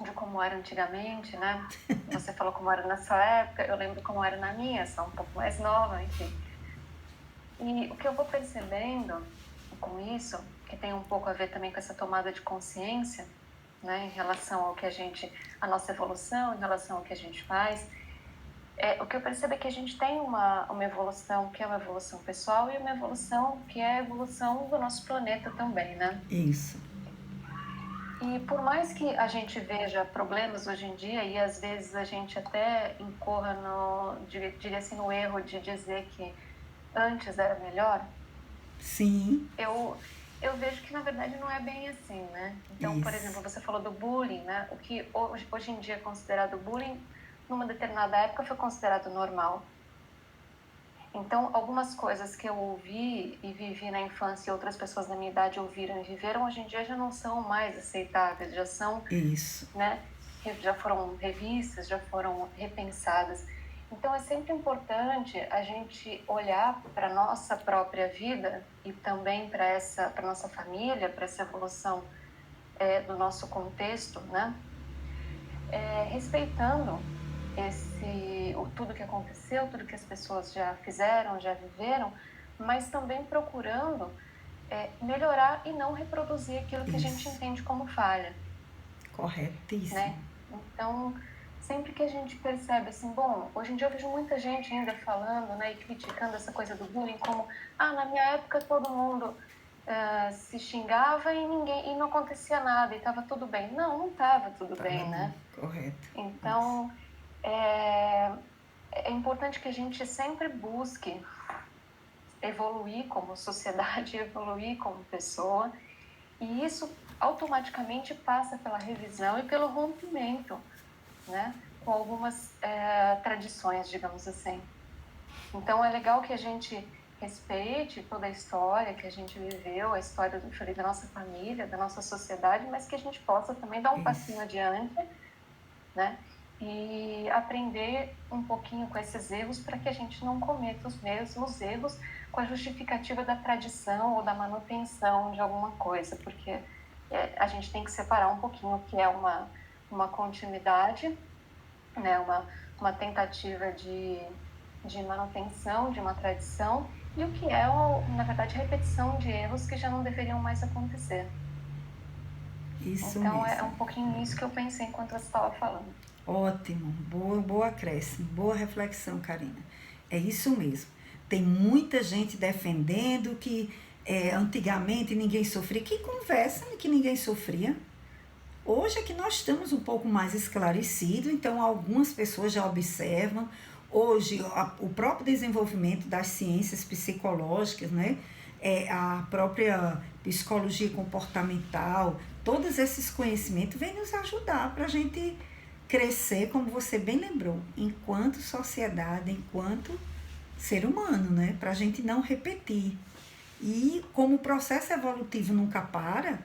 de como era antigamente, né? Você falou como era na sua época, eu lembro como era na minha, sou um pouco mais nova, enfim. E o que eu vou percebendo com isso, que tem um pouco a ver também com essa tomada de consciência, né, em relação ao que a nossa evolução, em relação ao que a gente faz, o que eu percebo é que a gente tem uma evolução que é uma evolução pessoal e uma evolução que é a evolução do nosso planeta também, né? Isso. E por mais que a gente veja problemas hoje em dia e às vezes a gente até incorra diria assim, no erro de dizer que antes era melhor, sim, eu vejo que, na verdade, não é bem assim, né? Então, isso. Por exemplo, você falou do bullying, né? O que hoje em dia é considerado bullying, numa determinada época foi considerado normal. Então, algumas coisas que eu ouvi e vivi na infância e outras pessoas da minha idade ouviram e viveram, hoje em dia já não são mais aceitáveis, já são... Isso. Né? Já foram revistas, já foram repensadas. Então, é sempre importante a gente olhar para a nossa própria vida e também para a nossa família, para essa evolução do nosso contexto, né? Respeitando tudo que aconteceu, tudo que as pessoas já fizeram, já viveram, mas também procurando melhorar e não reproduzir aquilo que a gente entende como falha. Corretíssimo. Né? Então... Sempre que a gente percebe assim, bom, hoje em dia eu vejo muita gente ainda falando, né, e criticando essa coisa do bullying como, na minha época todo mundo se xingava e não acontecia nada e estava tudo bem. Não estava tudo bem, né? Correto. Então, é importante que a gente sempre busque evoluir como sociedade, evoluir como pessoa, e isso automaticamente passa pela revisão e pelo rompimento, né, com algumas tradições, digamos assim. Então, é legal que a gente respeite toda a história que a gente viveu, a história da nossa família, da nossa sociedade, mas que a gente possa também dar um passinho adiante, né, e aprender um pouquinho com esses erros para que a gente não cometa os mesmos erros com a justificativa da tradição ou da manutenção de alguma coisa, porque a gente tem que separar um pouquinho o que é uma continuidade, né, uma tentativa de manutenção de uma tradição e o que é, na verdade, repetição de erros que já não deveriam mais acontecer. Isso então, mesmo. é um pouquinho nisso que eu pensei enquanto você estava falando. Ótimo, boa acréscimo, boa reflexão, Karina. É isso mesmo. Tem muita gente defendendo que antigamente ninguém sofria. Que conversa que ninguém sofria. Hoje é que nós estamos um pouco mais esclarecidos, então algumas pessoas já observam. Hoje, o próprio desenvolvimento das ciências psicológicas, né? A própria psicologia comportamental, todos esses conhecimentos vêm nos ajudar para a gente crescer, como você bem lembrou, enquanto sociedade, enquanto ser humano, né? Para a gente não repetir. E como o processo evolutivo nunca para,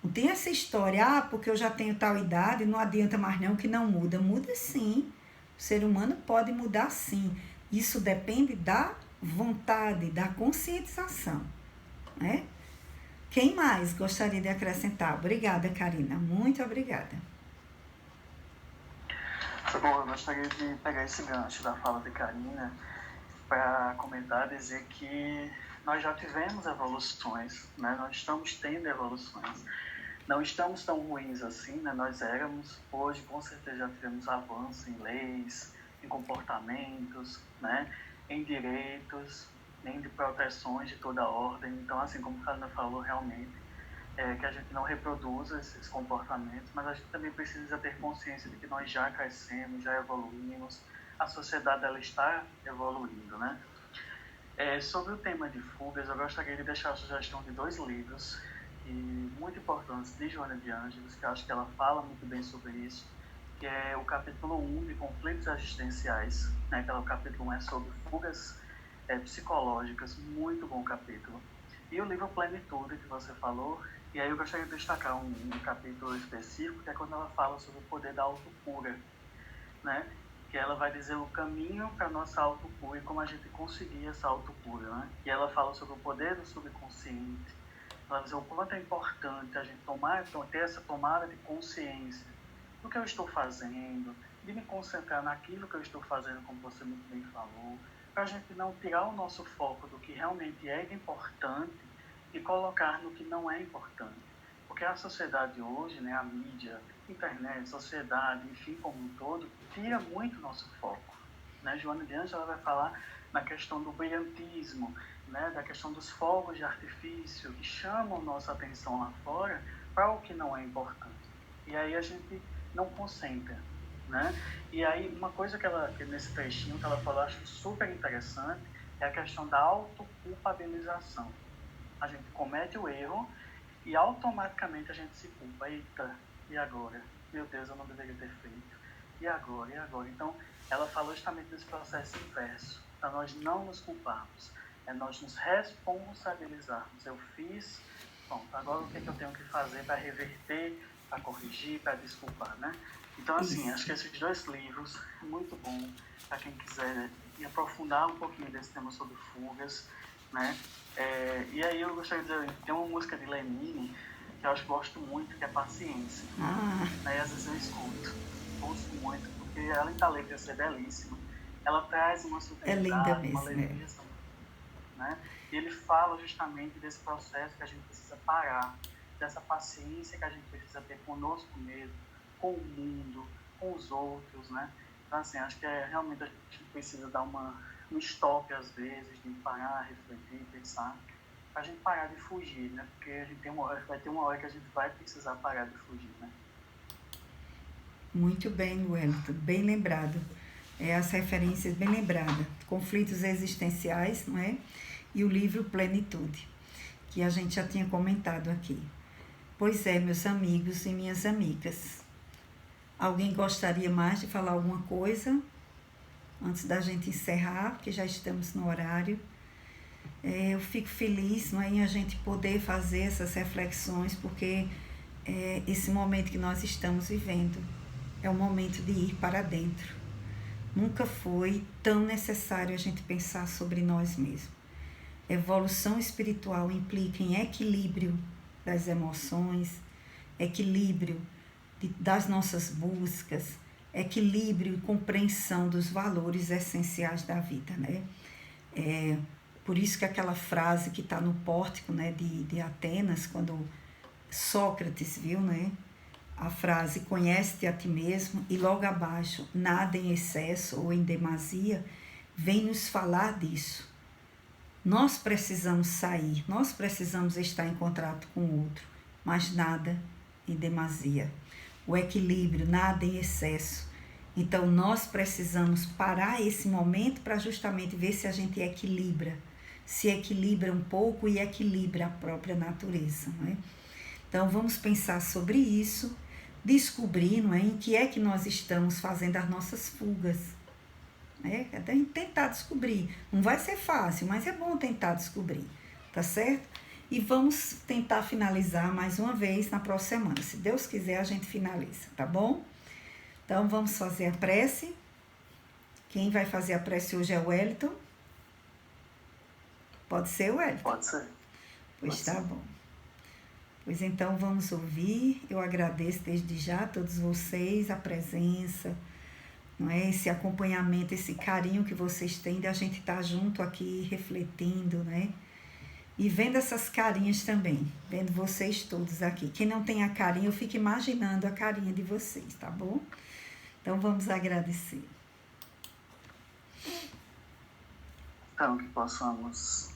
não tem essa história, porque eu já tenho tal idade, não adianta mais não, que não muda. Muda sim. O ser humano pode mudar sim. Isso depende da vontade, da conscientização, né? Quem mais gostaria de acrescentar? Obrigada, Karina. Muito obrigada. Bom, eu gostaria de pegar esse gancho da fala de Karina para comentar, dizer que nós já tivemos evoluções, né? Nós estamos tendo evoluções. Não estamos tão ruins assim, né? Nós éramos, hoje com certeza já tivemos avanço em leis, em comportamentos, né? Em direitos, em de proteções de toda a ordem. Então, assim como a Karina falou, realmente, que a gente não reproduza esses comportamentos, mas a gente também precisa ter consciência de que nós já crescemos, já evoluímos, a sociedade ela está evoluindo, né? Sobre o tema de fugas, eu gostaria de deixar a sugestão de 2 livros muito importantes de Joana de Ângeles, que eu acho que ela fala muito bem sobre isso, que é o capítulo 1 de Conflitos Existenciais, né? Que o capítulo 1 é sobre fugas psicológicas, muito bom capítulo. E o livro Plenitude, que você falou, e aí eu gostaria de destacar um capítulo específico, que é quando ela fala sobre o poder da autocura, né? Que ela vai dizer o caminho para a nossa autocura e como a gente conseguir essa autocura, né? E ela fala sobre o poder do subconsciente, ela vai dizer o quanto é importante a gente ter essa tomada de consciência do que eu estou fazendo, de me concentrar naquilo que eu estou fazendo, como você muito bem falou, para a gente não tirar o nosso foco do que realmente é importante e colocar no que não é importante. Porque a sociedade hoje, né, a mídia, internet, sociedade, enfim, como um todo, tira muito nosso foco, né? Joana de Ângeles ela vai falar na questão do brilhantismo, né, da questão dos fogos de artifício que chamam nossa atenção lá fora para o que não é importante. E aí a gente não concentra, né? E aí uma coisa que nesse trechinho que ela falou, acho super interessante, é a questão da autoculpabilização. A gente comete o erro e automaticamente a gente se culpa. Eita, e agora? Meu Deus, eu não deveria ter feito. E agora? E agora? Então, ela falou justamente desse processo inverso, para nós não nos culparmos, é nós nos responsabilizarmos. Eu fiz, bom, agora o que eu tenho que fazer para reverter, para corrigir, para desculpar, né? Então, assim, acho que esses 2 livros, muito bom para quem quiser aprofundar um pouquinho desse tema sobre fugas, né? E aí eu gostaria de dizer, tem uma música de Lenine que eu acho que gosto muito, que é Paciência. Né? E às vezes eu escuto, ouço muito, porque além da letra ser belíssima, ela traz uma sutilidade, uma leveza, né? E ele fala justamente desse processo que a gente precisa parar, dessa paciência que a gente precisa ter conosco mesmo, com o mundo, com os outros, né? Então, assim, acho que realmente a gente precisa dar um stop às vezes, de parar, refletir, pensar, para a gente parar de fugir, né? Porque a gente vai ter uma hora que a gente vai precisar parar de fugir, né? Muito bem, Wellington, bem lembrado. As referências bem lembradas. Conflitos existenciais, não é? E o livro Plenitude, que a gente já tinha comentado aqui. Pois é, meus amigos e minhas amigas. Alguém gostaria mais de falar alguma coisa antes da gente encerrar, porque já estamos no horário? Eu fico feliz, não é, em a gente poder fazer essas reflexões, porque esse momento que nós estamos vivendo é é o momento de ir para dentro. Nunca foi tão necessário a gente pensar sobre nós mesmos. Evolução espiritual implica em equilíbrio das emoções, equilíbrio das nossas buscas, equilíbrio e compreensão dos valores essenciais da vida, né? Por isso que aquela frase que está no pórtico, né, de Atenas, quando Sócrates viu, né, a frase conhece-te a ti mesmo, e logo abaixo, nada em excesso ou em demasia, vem nos falar disso. Nós precisamos sair, nós precisamos estar em contato com o outro, mas nada em demasia. O equilíbrio, nada em excesso. Então, nós precisamos parar esse momento para justamente ver se a gente equilibra, se equilibra um pouco e equilibra a própria natureza, não é? Então, vamos pensar sobre isso, descobrir, não é, em que é que nós estamos fazendo as nossas fugas. Até tentar descobrir. Não vai ser fácil, mas é bom tentar descobrir, tá certo? E vamos tentar finalizar mais uma vez na próxima semana. Se Deus quiser, a gente finaliza, tá bom? Então, vamos fazer a prece. Quem vai fazer a prece hoje é o Wellington. Pode ser, Wellington? Pode ser. Pois Pode tá ser. bom. Pois então, vamos ouvir. Eu agradeço desde já a todos vocês, a presença, não é? Esse acompanhamento, esse carinho que vocês têm de a gente estar junto aqui, refletindo, né? E vendo essas carinhas também, vendo vocês todos aqui. Quem não tem a carinha, eu fico imaginando a carinha de vocês, tá bom? Então, vamos agradecer. Então, que possamos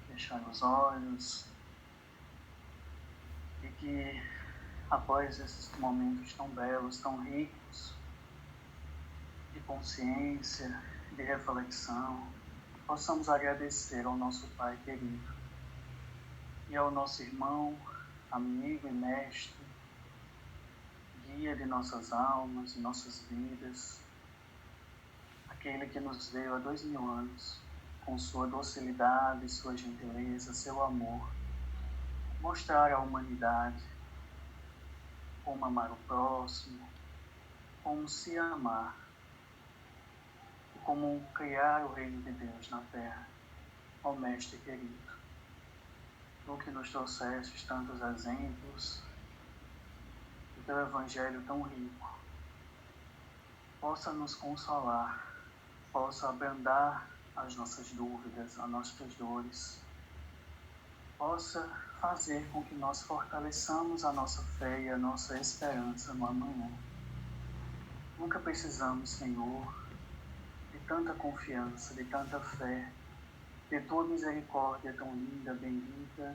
fechar os olhos e que, após esses momentos tão belos, tão ricos, de consciência, de reflexão, possamos agradecer ao nosso Pai querido e ao nosso irmão, amigo e mestre, guia de nossas almas, de nossas vidas, aquele que nos veio há 2000 anos, com sua docilidade, sua gentileza, seu amor, mostrar à humanidade como amar o próximo, como se amar, como criar o reino de Deus na terra. Ó Mestre querido, tu que nos trouxestes tantos exemplos, o teu Evangelho tão rico, possa nos consolar, possa abrandar as nossas dúvidas, as nossas dores, possa fazer com que nós fortaleçamos a nossa fé e a nossa esperança no amanhã. Nunca precisamos, Senhor, de tanta confiança, de tanta fé, de tua misericórdia tão linda, bendita,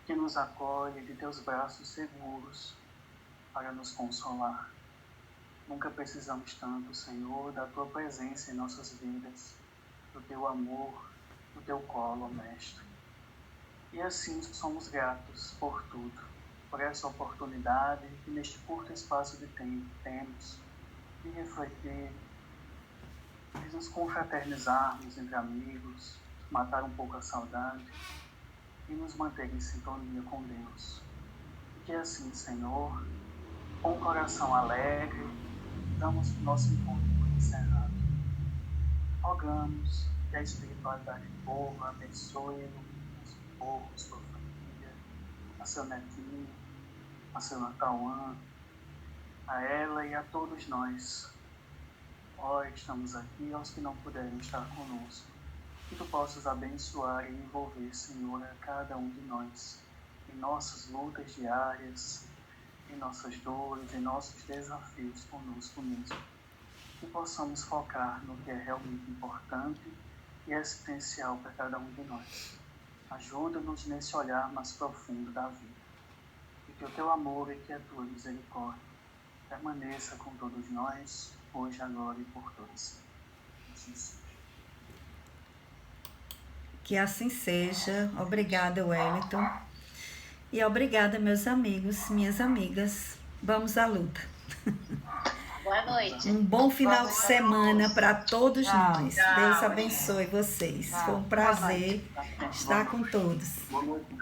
que nos acolhe de teus braços seguros para nos consolar. Nunca precisamos tanto, Senhor, da tua presença em nossas vidas, do teu amor, do teu colo, Mestre. E assim somos gratos por tudo, por essa oportunidade que neste curto espaço de tempo temos de refletir, de nos confraternizarmos entre amigos, matar um pouco a saudade e nos manter em sintonia com Deus. E que assim, Senhor, com o coração alegre, damos o nosso encontro por encerrado. Rogamos que a espiritualidade boa abençoe os povos, sua família, a seu netinho, a seu Natauã, a ela e a todos nós. Ó, estamos aqui, aos que não puderem estar conosco. Que tu possas abençoar e envolver, Senhor, a cada um de nós, em nossas lutas diárias, em nossas dores, em nossos desafios conosco mesmo. Que possamos focar no que é realmente importante e essencial para cada um de nós. Ajuda-nos nesse olhar mais profundo da vida. E que o teu amor e que a tua misericórdia permaneça com todos nós, hoje, agora e por todos. Assim seja. Que assim seja. Obrigada, Wellington. E obrigada, meus amigos, minhas amigas. Vamos à luta. Boa noite. Um bom final de semana para todos nós. Tchau. Deus abençoe vocês. Foi um prazer estar com todos. Boa noite.